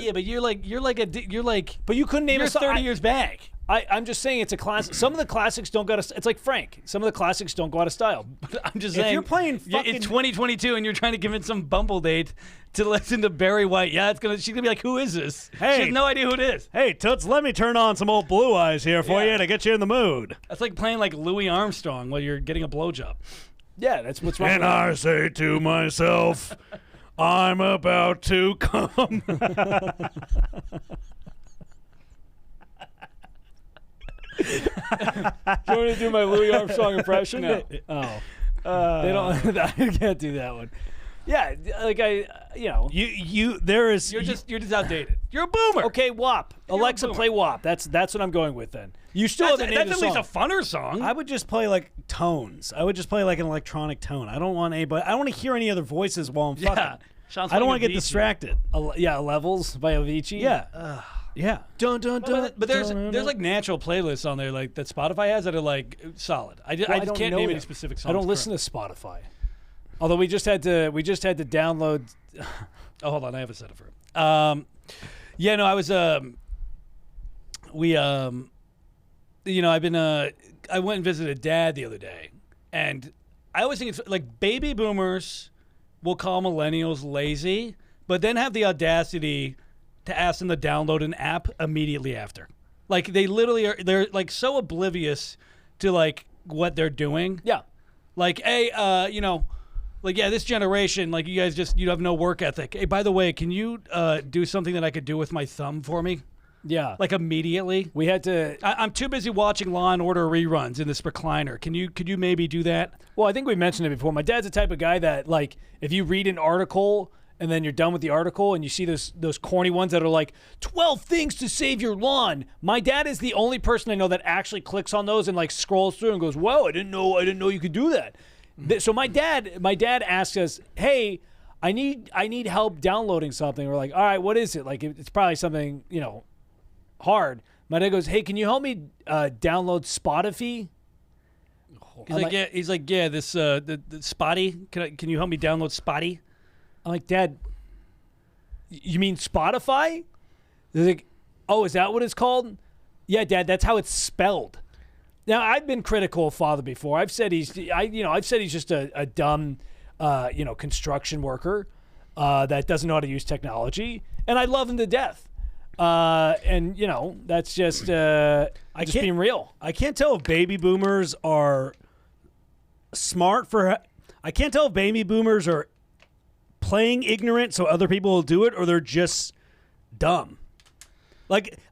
Yeah, but you're like. But you couldn't name You're a song. 30 years back. I'm just saying it's a classic. Some of the classics don't go to. It's like Frank. Some of the classics don't go out of style. I'm just If saying. you're playing fucking- it's 2022 and you're trying to convince some bumble date to listen to Barry White. Yeah, she's gonna be like, who is this? Hey. She has no idea who it is. Hey, Toots, let me turn on some old Blue Eyes here for Yeah. you to get you in the mood. That's like playing like Louis Armstrong while you're getting a blowjob. Yeah, that's what's wrong. And with I say to myself, I'm about to come. You want me to do my Louis Armstrong impression? No. Oh, they don't. I can't do that one. Yeah, like There is. You're just outdated. You're a boomer. Okay, WAP. Alexa, boomer. play WAP. That's what I'm going with then. You still haven't named That's a at least song. a funner song. I would just play like tones. I would just play like an electronic tone. I don't want anybody. I don't want to hear any other voices while I'm yeah. fucking. Sean's I don't want playing to get Avicii. distracted. Yeah, Levels by Avicii. Yeah. Yeah. Dun, dun, dun, But there's dun, there's like natural playlists on there like that Spotify has that are like solid. I just don't can't know name them. any specific songs. I don't listen to Spotify. Although we just had to download. Oh, hold on, I have a setup for it. Yeah, no, I was I've been I went and visited Dad the other day, and I always think it's like baby boomers will call millennials lazy, but then have the audacity to ask them to download an app immediately after. Like they literally they're like so oblivious to like what they're doing. Yeah. Like, hey, like, yeah, this generation, like, you guys you have no work ethic. Hey, by the way, can you do something that I could do with my thumb for me? Yeah. Like, immediately? We had to. I'm too busy watching Law and Order reruns in this recliner. Could you maybe do that? Well, I think we mentioned it before. My dad's the type of guy that, like, if you read an article and then you're done with the article and you see those corny ones that are like 12 things to save your lawn. My dad is the only person I know that actually clicks on those and like scrolls through and goes, "Whoa, I didn't know you could do that." So my dad asked us, "Hey, I need help downloading something." We're like, "All right, what is it?" Like it's probably something, hard. My dad goes, "Hey, can you help me download Spotify?" He's like, yeah, this the Spotty. Can you help me download Spotty? I'm like, "Dad, you mean Spotify?" They're like, "Oh, is that what it's called?" "Yeah, Dad, that's how it's spelled." Now, I've been critical of Father before. I've said he's just a dumb, construction worker that doesn't know how to use technology, and I love him to death. And that's just being real. I can't tell if baby boomers are smart for. I can't tell if baby boomers are playing ignorant so other people will do it, or they're just dumb.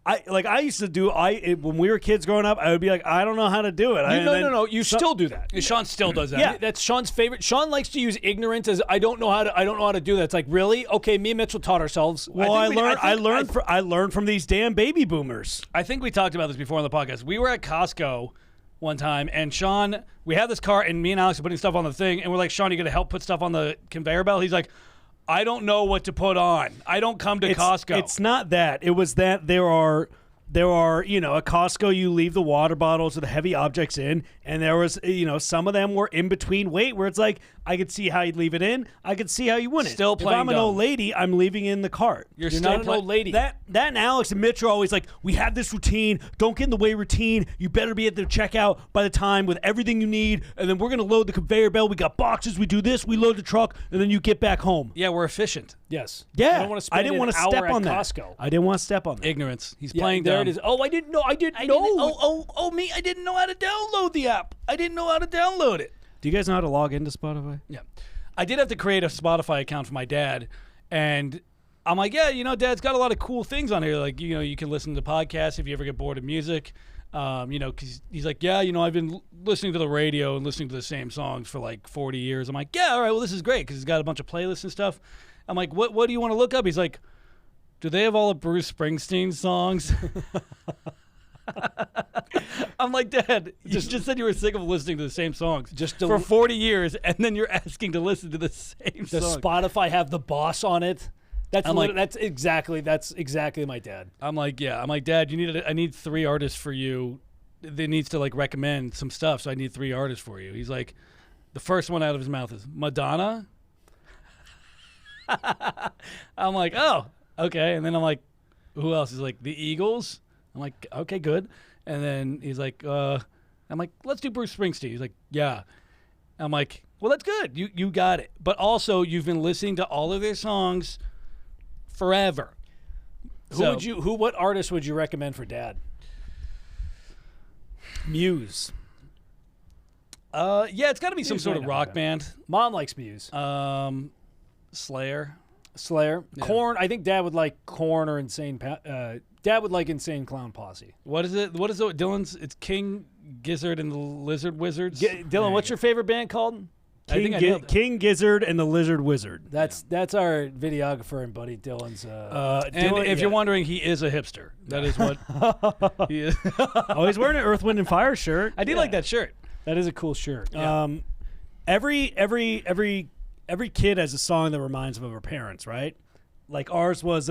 I used to do. When we were kids growing up, I would be like, I don't know how to do it. No. You still do that. Sean still does that. Yeah, that's Sean's favorite. Sean likes to use ignorance as I don't know how to do that. It's like, really? Okay, me and Mitchell taught ourselves. Well, I learned from these damn baby boomers. I think we talked about this before on the podcast. We were at Costco one time, and Sean, we had this cart, and me and Alex were putting stuff on the thing, and we're like, Sean, you going to help put stuff on the conveyor belt? He's like, I don't know what to put on. I don't come to Costco. It's not that. It was that there are, at Costco, you leave the water bottles with the heavy objects in, and there was, some of them were in between weight where it's like, I could see how you'd leave it in. I could see how you wouldn't. Still playing If I'm an dumb. old lady, I'm leaving in the cart. You're not an old lady. That and Alex and Mitch are always like, we have this routine. Don't get in the way routine. You better be at the checkout by the time with everything you need, and then we're going to load the conveyor belt. We got boxes. We do this. We load the truck, and then you get back home. Yeah, we're efficient. Yes. Yeah. I don't want to spend didn't want to step on that. Costco. I didn't want to step on that. Ignorance. He's Yeah, playing there dumb. it is. Oh, I didn't know. Me, I didn't know how to download the app. I didn't know how to download it. Do you guys know how to log into Spotify? Yeah. I did have to create a Spotify account for my dad, and I'm like, yeah, Dad's got a lot of cool things on here. Like, you can listen to podcasts if you ever get bored of music. Because he's like, yeah, I've been listening to the radio and listening to the same songs for like 40 years. I'm like, yeah, all right, well, this is great because he's got a bunch of playlists and stuff. I'm like, what do you want to look up? He's like, do they have all of Bruce Springsteen songs? I'm like, Dad, you just said you were sick of listening to the same songs Just for 40 years, and then you're asking to listen to the same Does song. Spotify have the boss on it? That's that's exactly my dad. I'm like, Dad, I need 3 artists for you. They needs to like recommend some stuff, so I need 3 artists for you. He's like, the first one out of his mouth is Madonna. I'm like, oh, okay. And then I'm like, who else? He's like, the Eagles. I'm like, okay, good. And then he's like, I'm like, let's do Bruce Springsteen. He's like, yeah. I'm like, well, that's good. You got it. But also, you've been listening to all of their songs forever. What artist would you recommend for Dad? Muse. Yeah, it's got to be some Muse sort might of not rock be band. Mom likes Muse. Slayer. Slayer. Yeah. Korn. I think Dad would like Korn or Insane. Dad would like Insane Clown Posse. What is it? What is it? Dylan's? It's King Gizzard and the Lizard Wizards. Dylan, what's your favorite band called? I think I nailed it. King Gizzard and the Lizard Wizard. That's our videographer and buddy Dylan's. And Dylan- if you're wondering, he is a hipster. That is what he is. Oh, he's wearing an Earth, Wind, and Fire shirt. I do like that shirt. That is a cool shirt. Every kid has a song that reminds them of their parents, right? Like ours was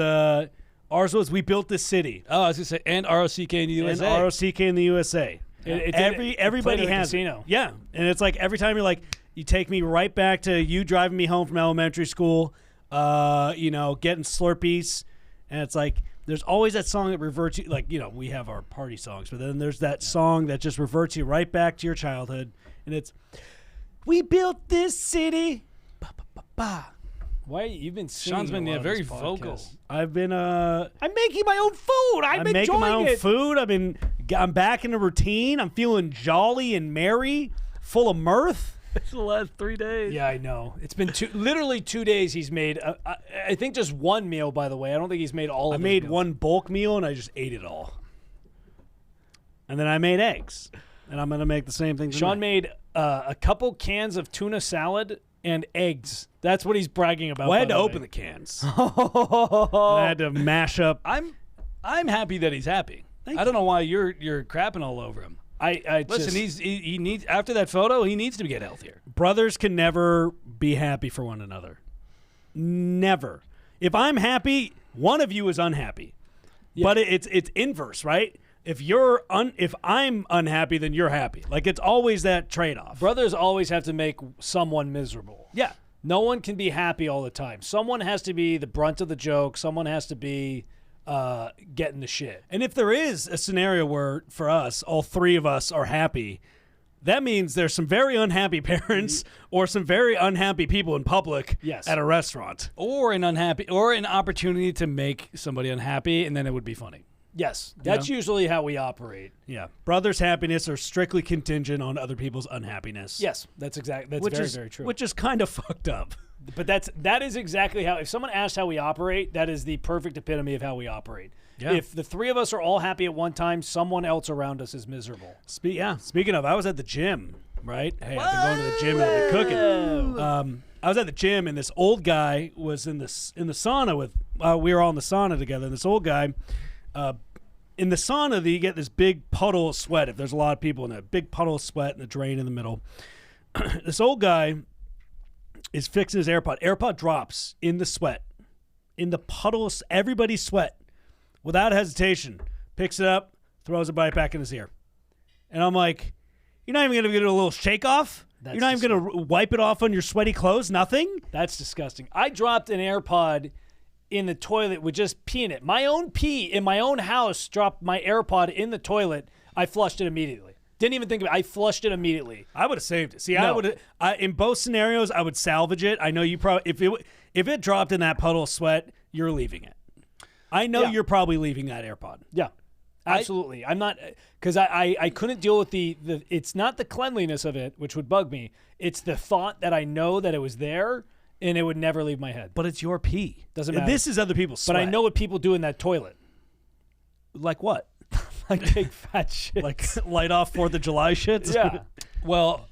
"We Built This City" Oh, I was gonna say, and ROCK in the USA. and ROCK in the USA. Everybody has casino. Yeah, and it's like every time you're like, you take me right back to you driving me home from elementary school, getting Slurpees, and it's like there's always that song that reverts you. Like we have our party songs, but then there's that song that just reverts you right back to your childhood, and it's "We Built This City." Ba, ba, ba, ba. Why you've been singing? Sean's been a lot of very this vocal. podcast. I've been I'm making my own food. I'm making enjoying my own it. food. I'm back in a routine. I'm feeling jolly and merry, full of mirth. It's the last 3 days. Yeah, I know. It's been literally 2 days. He's made. I think just one meal. By the way, I don't think he's made all. I of his made meals. one bulk meal and I just ate it all. And then I made eggs, and I'm gonna make the same thing. Sean tonight. made a couple cans of tuna salad and eggs. That's what he's bragging about. Well, I by had to the way. open the cans. I had to mash up. I'm happy that he's happy. Thank I don't know why you're crapping all over him. I Listen, just, he needs after that photo, he needs to get healthier. Brothers can never be happy for one another. Never. If I'm happy, one of you is unhappy. Yeah. But it's inverse, right? If I'm unhappy, then you're happy. Like it's always that trade-off. brothers always have to make someone miserable. Yeah. No one can be happy all the time. Someone has to be the brunt of the joke. Someone has to be getting the shit. And if there is a scenario where, for us, all three of us are happy, that means there's some very unhappy parents or some very unhappy people in public Yes. at a restaurant. Or an opportunity to make somebody unhappy, and then it would be funny. Yes, that's usually how we operate. Yeah. Brothers' happiness are strictly contingent on other people's unhappiness. Yes, that's very true. Which is kind of fucked up. But that is exactly how. If someone asks how we operate, that is the perfect epitome of how we operate. Yeah. If the three of us are all happy at one time, someone else around us is miserable. Speaking of, I was at the gym, right? Hey, I've been going to the gym and I've been cooking. I was at the gym and this old guy was in the sauna with. We were all in the sauna together. And this old guy, in the sauna, you get this big puddle of sweat. If there's a lot of people in a big puddle of sweat and a drain in the middle. This old guy is fixing his AirPod. AirPod drops in the sweat, in the puddle of everybody's sweat, without hesitation. Picks it up, throws it right back in his ear. And I'm like, you're not even going to get a little shake off? That's You're not even going to wipe it off on your sweaty clothes? Nothing? That's disgusting. I dropped an AirPod in the toilet with just pee in it. My own pee in my own house dropped my AirPod in the toilet. I flushed it immediately. Didn't even think of it. I flushed it immediately. I would have saved it. See, No. I would have. In both scenarios, I would salvage it. I know you probably if it dropped in that puddle of sweat, you're leaving it. I know Yeah. you're probably leaving that AirPod. Yeah, absolutely. I'm not because I couldn't deal with the. It's not the cleanliness of it, which would bug me. It's the thought that I know that it was there and it would never leave my head. But it's your pee. Doesn't And matter. this is other people's But sweat. I know what people do in that toilet. Like what? Like big fat shit. Like light off 4th of July shit? yeah. Well,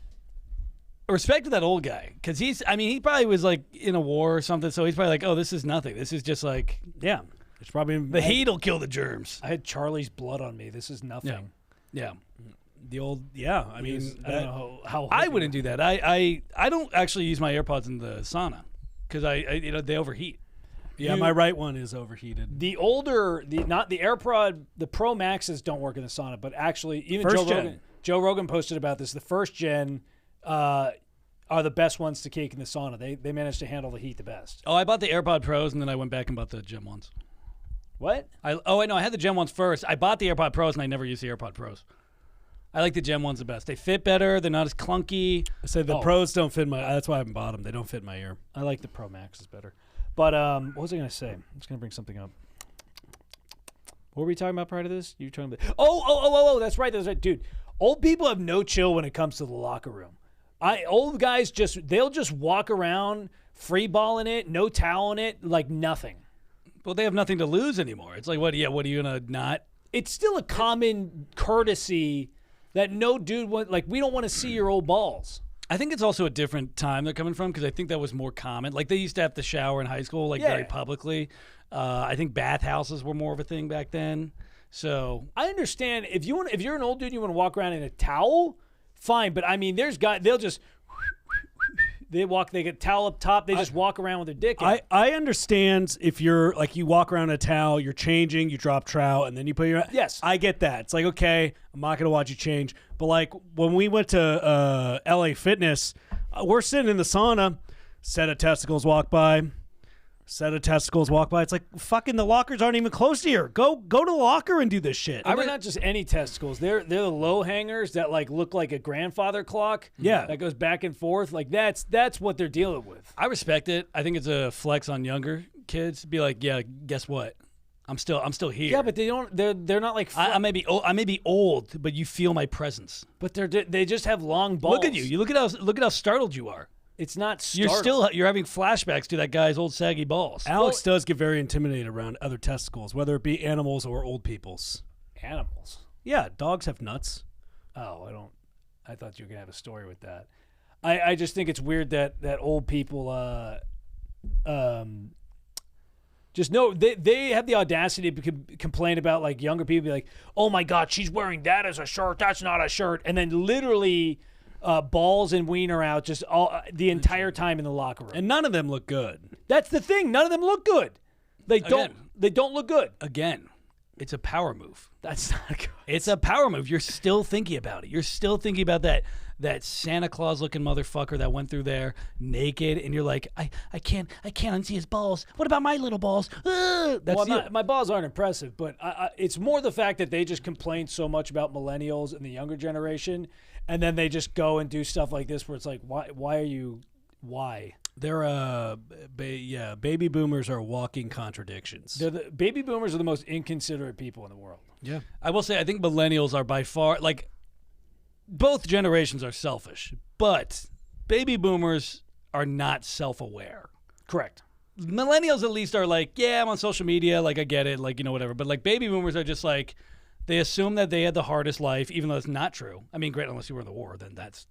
respect to that old guy, because he probably was like in a war or something, so he's probably like, oh, this is nothing. This is just like Yeah. It's probably the heat will kill the germs. I had Charlie's blood on me. This is nothing. Yeah. The old, yeah. I mean, I don't know how I wouldn't do that. I don't actually use my AirPods in the sauna because they overheat. yeah, my right one is overheated. The older, not the AirPod, the Pro Maxes don't work in the sauna, but actually, even First gen. Joe Rogan posted about this. The first gen are the best ones to cake in the sauna. They managed to handle the heat the best. Oh, I bought the AirPod Pros and then I went back and bought the Gem ones. What? I had the Gem ones first. I bought the AirPod Pros and I never used the AirPod Pros. I like the Gem ones the best. They fit better. They're not as clunky. I said the pros don't fit my. That's why I haven't bought them. They don't fit my ear. I like the Pro Maxes better. But what was I going to say? I'm just going to bring something up. What were we talking about prior to this? You were talking about? Oh, that's right. Dude, old people have no chill when it comes to the locker room. Old guys they'll just walk around free balling it, no towel in it, like nothing. Well, they have nothing to lose anymore. It's like, what are you going to not? It's still a common courtesy that no dude we don't want to see your old balls. I think it's also a different time they're coming from because I think that was more common. Like they used to have to shower in high school, very publicly. I think bathhouses were more of a thing back then. So I understand if you're an old dude and you want to walk around in a towel, fine. But I mean, there's guys they get towel up top. They just walk around with their dick in. I understand if you're like you walk around in a towel, you're changing, you drop trout, and then you put your. Yes. I get that. It's like, okay, I'm not gonna watch you change. But like when we went to LA Fitness, we're sitting in the sauna, set of testicles walk by. It's like fucking the lockers aren't even close to here. Go to the locker and do this shit. They're not just any testicles. They're the low hangers that look like a grandfather clock. Yeah. That goes back and forth. Like that's what they're dealing with. I respect it. I think it's a flex on younger kids. Be like, yeah, guess what? I'm still here. Yeah, but they don't. They're not like. I may be old, but you feel my presence. But they just have long balls. Look at you. Look at how startled you are. It's not. You're having flashbacks to that guy's old saggy balls. Alex does get very intimidated around other testicles, whether it be animals or old people's. Animals. Yeah, dogs have nuts. Oh, I don't. I thought you were gonna have a story with that. I just think it's weird that old people just know they have the audacity to complain about like younger people. Be like, oh my God, she's wearing that as a shirt. That's not a shirt. And then literally. Balls and wiener out just the entire time in the locker room, and none of them look good. That's the thing. None of them look good. They don't look good. Again, it's a power move. That's not good. It's a power move. You're still thinking about it. You're still thinking about that Santa Claus looking motherfucker that went through there naked, and you're like, I can't unsee his balls. What about my little balls? My balls aren't impressive, but it's more the fact that they just complain so much about millennials and the younger generation. And then they just go and do stuff like this where it's like, why? They're baby boomers are walking contradictions. Baby boomers are the most inconsiderate people in the world. Yeah. I will say I think millennials are by far both generations are selfish, but baby boomers are not self-aware. Correct. Millennials at least are like, yeah, I'm on social media, like I get it, like whatever. But like baby boomers are just like they assume that they had the hardest life, even though it's not true. I mean, great, unless you were in the war, then that's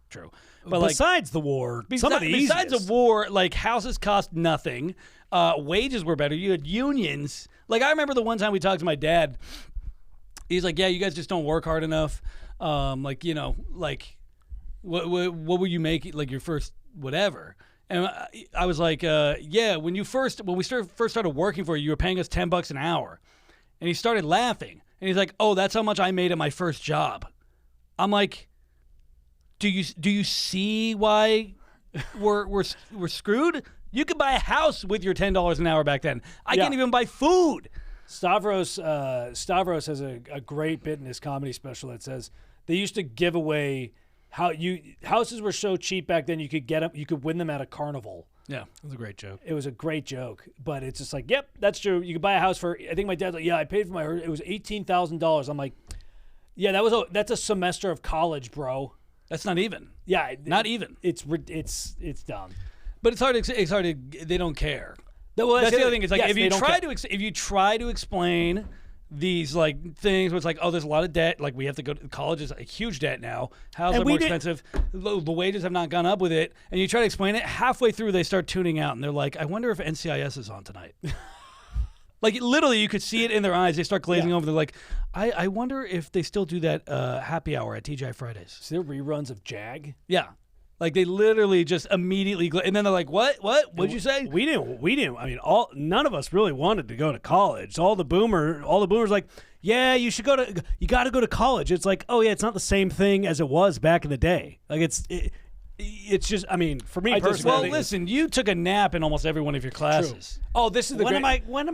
true. But besides the war, besides a war, like houses cost nothing, wages were better. You had unions. Like I remember the one time we talked to my dad. He's like, "Yeah, you guys just don't work hard enough. What will you make like your first whatever?" And I was like, "Yeah, when we first started working for you, you were paying us $10 an hour." And he started laughing. And he's like, "Oh, that's how much I made at my first job." I'm like, "Do you see why we're screwed? You could buy a house with your $10 an hour back then. I can't even buy food." Stavros has a great bit in his comedy special that says they used to give away houses were so cheap back then you could win them at a carnival. Yeah, it was a great joke. It was a great joke, but it's just like, yep, that's true. You could buy a house for. I think my dad's like, yeah, I paid for it was $18,000. I'm like, yeah, that's a semester of college, bro. That's not even. Yeah, not even. It's dumb. But it's hard to. They don't care. Well, that's the other thing. It's like yes, if you try to explain these like things where it's like, oh, there's a lot of debt. Like we have to go to college is a huge debt now. Houses are more expensive. The wages have not gone up with it. And you try to explain it. Halfway through, they start tuning out, and they're like, I wonder if NCIS is on tonight. Like literally, you could see it in their eyes. They start glazing over. They're like, I wonder if they still do that happy hour at TGI Fridays. Is there reruns of Jag? Yeah. Like they literally just immediately, and then they're like, "What? What'd you say?" We didn't. I mean, none of us really wanted to go to college. All the boomers, like, yeah, you got to go to college. It's like, oh yeah, it's not the same thing as it was back in the day. Like it's just. I mean, for me personally, well, listen, you took a nap in almost every one of your classes. True. Oh, this is the when am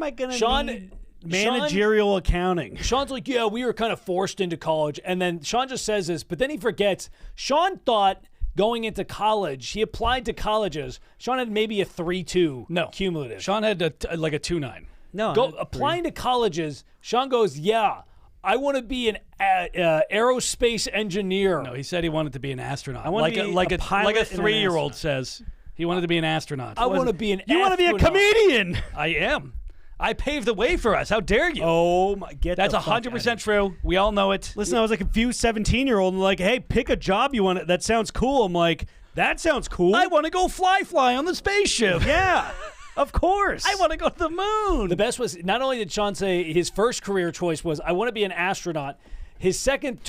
I going to Sean. Managerial accounting. Sean's like, yeah, we were kind of forced into college, and then Sean just says this, but then he forgets. Sean thought. Going into college, he applied to colleges. Sean had maybe a 3.2 cumulative. Sean had like a 2.9. No, applying to colleges. Sean goes, yeah, I want to be an aerospace engineer. No, he said he wanted to be an astronaut. Like a 3-year-old says he wanted to be an astronaut. I want to be an. You want to be a comedian? I am. I paved the way for us. How dare you? Oh my! That's 100% true. We all know it. Listen, I was a confused 17-year-old and like, hey, pick a job you want. That sounds cool. I'm like, that sounds cool. I want to go fly on the spaceship. Yeah, of course. I want to go to the moon. The best was not only did Sean say his first career choice was I want to be an astronaut. His second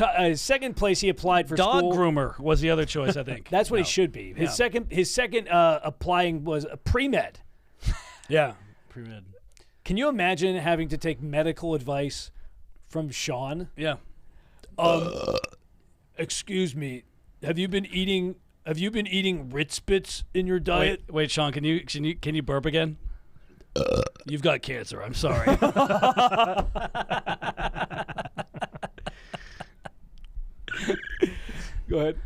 place he applied for dog school. groomer was the other choice. I think that's what he should be. His second applying was a pre-med. Yeah, pre-med. Can you imagine having to take medical advice from Sean? Yeah. Excuse me. Have you been eating Ritz Bits in your diet? Wait, Sean, can you burp again? You've got cancer. I'm sorry. Go ahead.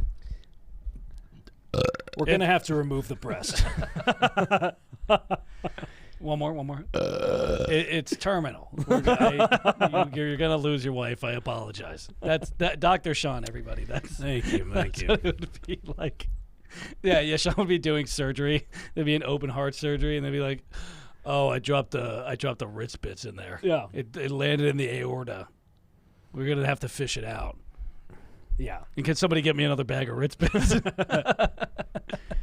We're going to have to remove the breast. One more. It's terminal. You're gonna lose your wife. I apologize. That's Dr. Sean. Everybody. Thank you. What it would be like. Yeah. Sean would be doing surgery. There'd be an open heart surgery, and they'd be like, "Oh, I dropped the Ritz Bits in there. Yeah, it landed in the aorta. We're gonna have to fish it out. Yeah. And can somebody get me another bag of Ritz Bits?"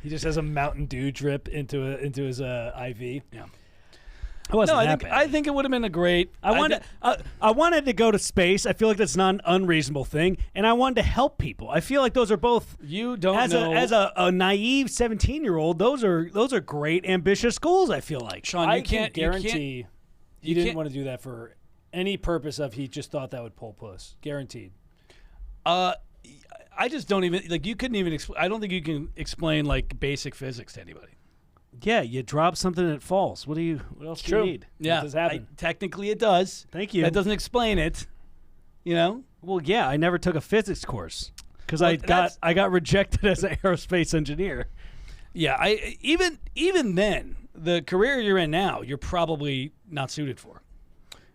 He just has a Mountain Dew drip into his IV. Yeah. I think it would have been a great. I wanted to go to space. I feel like that's not an unreasonable thing, and I wanted to help people. I feel like those are both. You don't as know. As a naive 17-year-old, those are great, ambitious goals. I feel like. Sean, I can't guarantee he didn't can't- want to do that for any purpose of he just thought that would pull puss. Guaranteed. I just don't even like. You couldn't even. I don't think you can explain like basic physics to anybody. Yeah, you drop something and it falls. What else do you need? Yeah, It does happen. technically it does. Thank you. That doesn't explain it. You know. Well, yeah, I never took a physics course because Well, I got rejected as an aerospace engineer. Yeah, even then, the career you're in now, you're probably not suited for.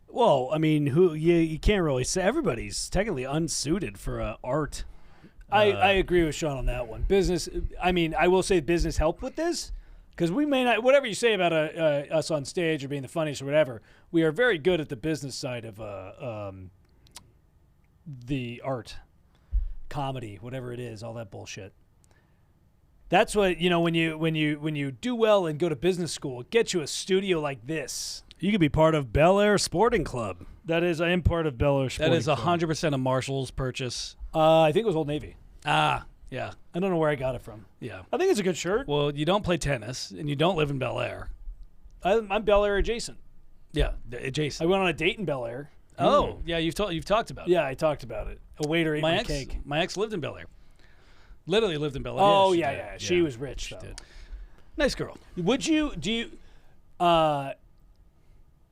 Well, I mean, you can't really say everybody's technically unsuited for art. I agree with Sean on that one. Business. I mean, I will say business helped with this. Because we may not, whatever you say about us on stage or being the funniest or whatever, we are very good at the business side of the art, comedy, whatever it is, all that bullshit. That's what when you do well and go to business school, it gets you a studio like this. You could be part of Bel Air Sporting Club. That is, I am part of Bel Air Sporting That is Club. 100% a Marshall's purchase. I think it was Old Navy. Yeah. I don't know where I got it from. Yeah. I think it's a good shirt. Well, you don't play tennis and you don't live in Bel Air. I'm Bel Air adjacent. Yeah, I adjacent. went on a date in Bel Air. Oh, yeah, you've talked about it. Yeah, I talked about it. A waiter ate my cake. My ex lived in Bel Air. Literally lived in Bel Air. Oh, she yeah, did. yeah. She was rich, though. did. Nice girl. Would you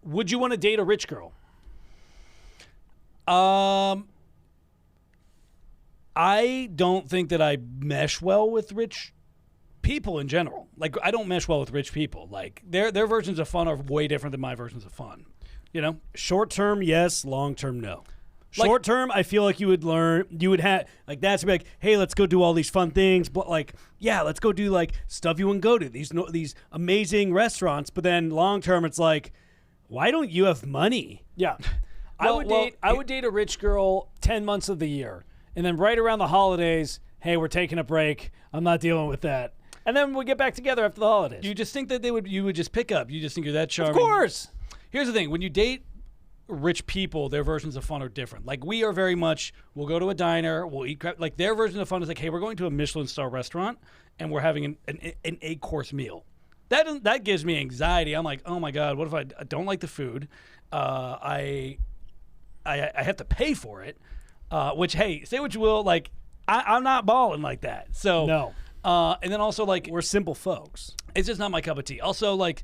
want to date a rich girl? I don't think that I mesh well with rich people in general. Like, I don't mesh well with rich people. Like, their versions of fun are way different than my versions of fun. You know? Short term, yes. Long term, no. Like- Short term, I feel like you would have like that's like, hey, let's go do all these fun things, but like, yeah, let's go do like stuff you wouldn't go to these amazing restaurants. But then long term, it's like, why don't you have money? Yeah. I would date a rich girl 10 months of the year. And then right around the holidays, hey, we're taking a break. I'm not dealing with that. And then we'll get back together after the holidays. You just think that you would just pick up. You just think you're that charming. Of course. here's the thing: when you date rich people, their versions of fun are different. Like we are very much, we'll go to a diner, we'll eat crap. Like their version of fun is like, hey, we're going to a Michelin star restaurant and we're having an 8-course meal. That gives me anxiety. I'm like, oh my god, what if I don't like the food? I have to pay for it. Which, hey, say what you will, like I'm not balling like that. So No. And then also like We're simple folks. it's just not my cup of tea. Also, like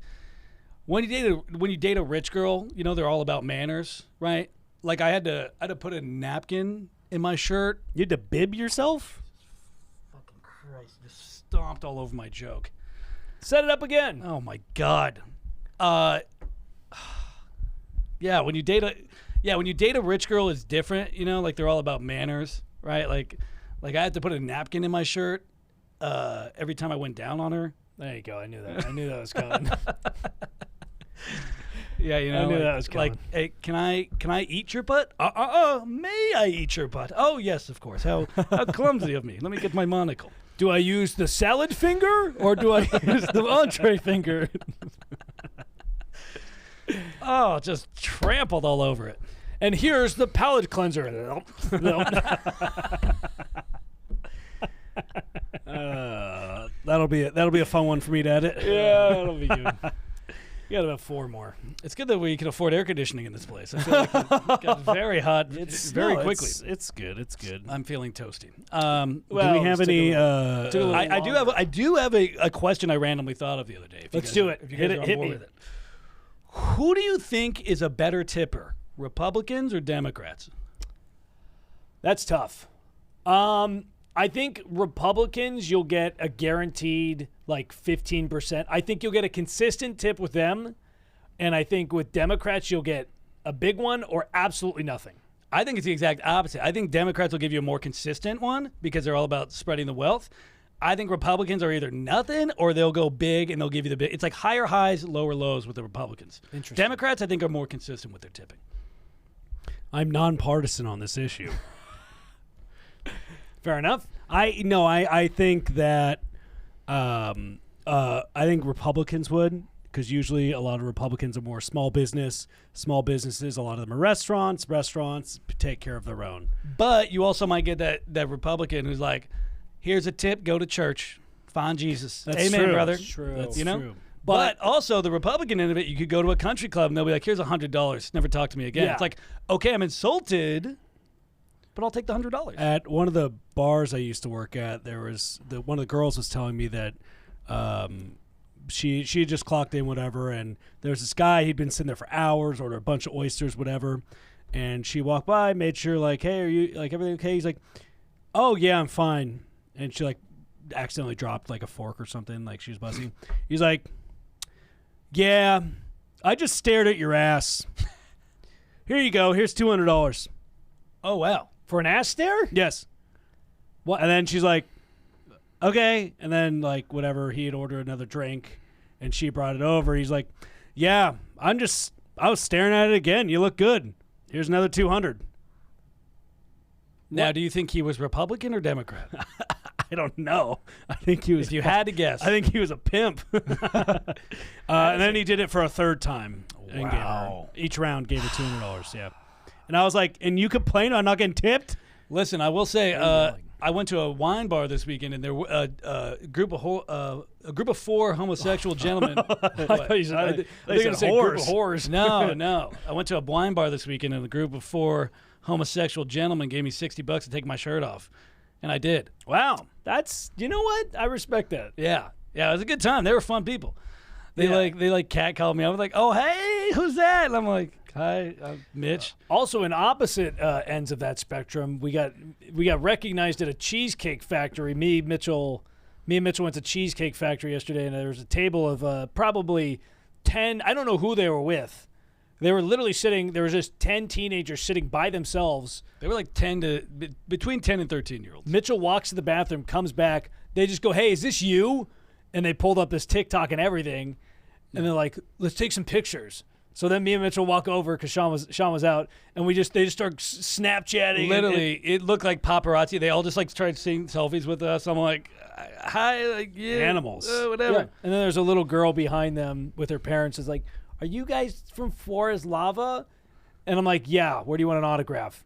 when you date a rich girl, you know they're all about manners, right? Like I had to put a napkin in my shirt. You had to bib yourself? Fucking Christ! Just stomped all over my joke. Set it up again. Oh my god. Yeah, when you date a rich girl, it's different. You know, like they're all about manners, right? Like I had to put a napkin in my shirt every time I went down on her. There you go. I knew that. I knew that was coming. Yeah, you know, I knew like, that was coming. like, hey, can I eat your butt? May I eat your butt? Oh yes, of course. How clumsy of me. Let me get my monocle. Do I use the salad finger or do I use the entree finger? Oh, just trampled all over it. And here's the palate cleanser. That'll be a fun one for me to edit. Yeah, that'll be good. You got about 4 more. It's good that we can afford air conditioning in this place. I feel like it got very hot very quickly. It's good. It's good. I'm feeling toasty. Do we have any? I do have a question I randomly thought of the other day. If you Let's guys do are- it. If you guys Hit are it. on Hit board me. with it. Who do you think is a better tipper, Republicans or Democrats? That's tough. I think Republicans, you'll get a guaranteed like 15%. I think you'll get a consistent tip with them. And I think with Democrats, you'll get a big one or absolutely nothing. I think it's the exact opposite. I think Democrats will give you a more consistent one because they're all about spreading the wealth. I think Republicans are either nothing or they'll go big and they'll give you the big. It's like higher highs, lower lows with the Republicans. Interesting. Democrats, I think, are more consistent with their tipping. I'm nonpartisan on this issue. Fair enough. I think that I think Republicans would, because usually a lot of Republicans are more small businesses. A lot of them are restaurants take care of their own. But you also might get that Republican who's like, here's a tip, go to church, find Jesus. That's Amen, true. brother. That's true. That's you know? true. But also the Republican end of it, you could go to a country club and they'll be like, here's $100. Never talk to me again. Yeah. It's like, okay, I'm insulted, but I'll take the $100. At one of the bars I used to work at, there was one of the girls was telling me that she had just clocked in, whatever, and there was this guy, he'd been sitting there for hours, ordered a bunch of oysters, whatever, and she walked by, made sure, like, hey, are you, like, everything okay? He's like, oh, yeah, I'm fine. And she, like, accidentally dropped, like, a fork or something, like she was buzzing. He's like, yeah, I just stared at your ass. Here you go. Here's $200. Oh, wow. For an ass stare? Yes. What? And then she's like, okay. And then, like, whatever, he had ordered another drink, and she brought it over. He's like, yeah, I was staring at it again. You look good. Here's another 200. Now, do you think he was Republican or Democrat? I don't know. I think he was. If you had to guess. I think he was a pimp. And then he did it for a third time. And gave her, Wow. each round gave her $200. Yeah. And I was like, and you complain I'm not getting tipped? Listen, I will say, I went to a wine bar this weekend, and there were a group of 4 homosexual gentlemen. I thought you said, I think they going to said say group of whores. whores. No. I went to a wine bar this weekend, and a group of 4 homosexual gentlemen gave me $60 to take my shirt off, and I did. Wow. That's, you know what? I respect that. Yeah, it was a good time. They were fun people. They Yeah. like catcalled me. I was like, oh hey, who's that? And I'm like, hi, I'm Mitch. Also, in opposite ends of that spectrum, we got recognized at a cheesecake factory. Me and Mitchell went to Cheesecake Factory yesterday, and there was a table of probably 10. I don't know who they were with. They were literally sitting. There was just 10 teenagers sitting by themselves. They were like between 10 and 13-year-olds. Mitchell walks to the bathroom, comes back. They just go, "Hey, is this you?" And they pulled up this TikTok and everything, and they're like, "Let's take some pictures." So then me and Mitchell walk over because Sean was out, and they just start Snapchatting. Literally, it looked like paparazzi. They all just like tried taking selfies with us. I'm like, hi, like yeah, Animals. whatever. Yeah. And then there's a little girl behind them with her parents. Is like, are you guys from Flores Lava? And I'm like, yeah, where do you want an autograph?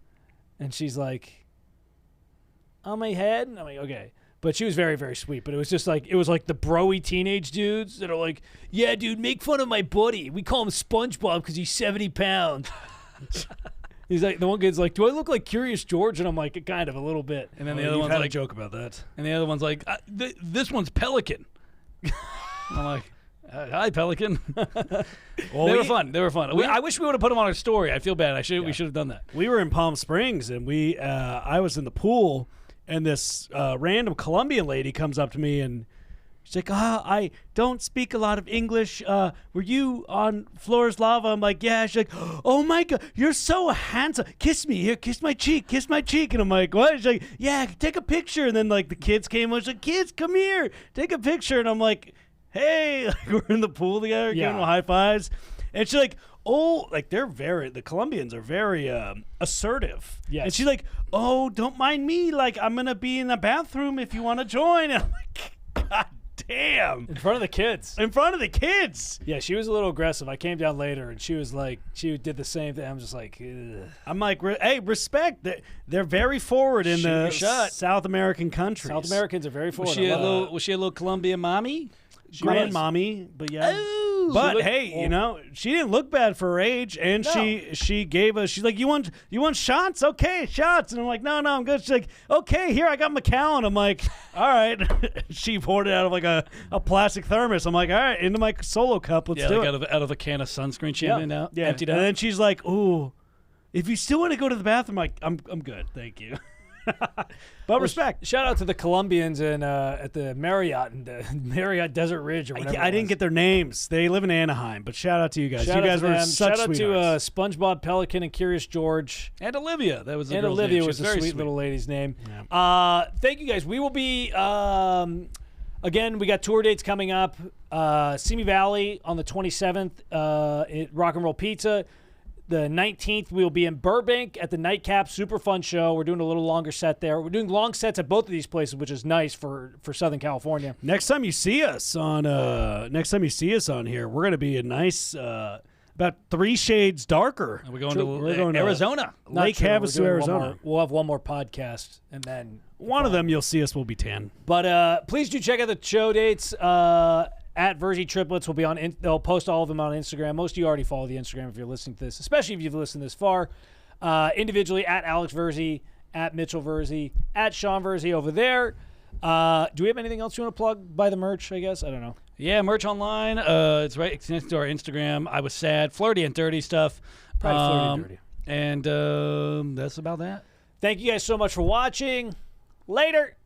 And she's like, on my head? And I'm like, okay. But she was very, very sweet. But it was like the bro-y teenage dudes that are like, yeah, dude, make fun of my buddy. We call him SpongeBob because he's 70 pounds. He's like, the one kid's like, do I look like Curious George? And I'm like, kind of, a little bit. And then the other one's like, a joke about that. And the other one's like, this one's Pelican. I'm like, hi, Pelican. Well, they were fun. They were fun. I wish we would have put them on our story. I feel bad. We should have done that. We were in Palm Springs, and I was in the pool, and this random Colombian lady comes up to me, and she's like, I don't speak a lot of English. Were you on Flores Lava? I'm like, yeah. She's like, oh, my God, you're so handsome. Kiss me. Here, kiss my cheek. Kiss my cheek. And I'm like, what? She's like, yeah, take a picture. And then, like, the kids came. She's like, kids, come here. Take a picture. And I'm like, hey, like, we're in the pool together, giving them high fives. And she's like, oh, like the Colombians are very assertive. Yes. And she's like, oh, don't mind me. Like, I'm going to be in the bathroom if you want to join. And I'm like, God damn. In front of the kids. In front of the kids. Yeah, she was a little aggressive. I came down later, and she was like, she did the same thing. I'm just like, ugh. I'm like, hey, respect. They're very forward in the South American countries. South Americans are very forward. Was she a little Colombian mommy? Grandmommy, but yeah. Oh, but hey, you know, she didn't look bad for her age, and she gave us. She's like, you want shots? Okay, shots. And I'm like, no, I'm good. She's like, okay, here, I got Macallan. I'm like, all right. She poured it out of like a plastic thermos. I'm like, all right, into my solo cup. Let's do it. Out of a can of sunscreen she handed out. Yeah, emptied and out. then she's like, ooh, if you still want to go to the bathroom, I'm good, thank you. But respect. Shout out to the Colombians and at the Marriott and the Marriott Desert Ridge or whatever. I didn't get their names. They live in Anaheim, but shout out to you guys. You guys were such Shout out sweethearts. to SpongeBob, Pelican, and Curious George. And Olivia. That was the And girl's Olivia name. was She the very sweet little lady's name. Yeah. Thank you guys. We will be again. We got tour dates coming up. Simi Valley on the 27th at Rock and Roll Pizza. The 19th, we'll be in Burbank at the Nightcap. Super fun show. We're doing a little longer set there. We're doing long sets at both of these places, which is nice for Southern California. Next time you see us on here, we're gonna be a nice about 3 shades darker. We're going to Arizona. Lake Havasu, Arizona. We'll have one more podcast, and then One of them you'll see us will be tan. But please do check out the show dates. At Virzi Triplets will be on. They'll post all of them on Instagram. Most of you already follow the Instagram if you're listening to this, especially if you've listened this far. Individually at Alex Virzi, at Mitchell Virzi, at Sean Virzi over there. Do we have anything else you want to plug? Buy the merch, I guess. I don't know. Yeah, merch online. It's next to our Instagram. I was sad, flirty and dirty stuff. Probably flirty and dirty. And that's about that. Thank you guys so much for watching. Later.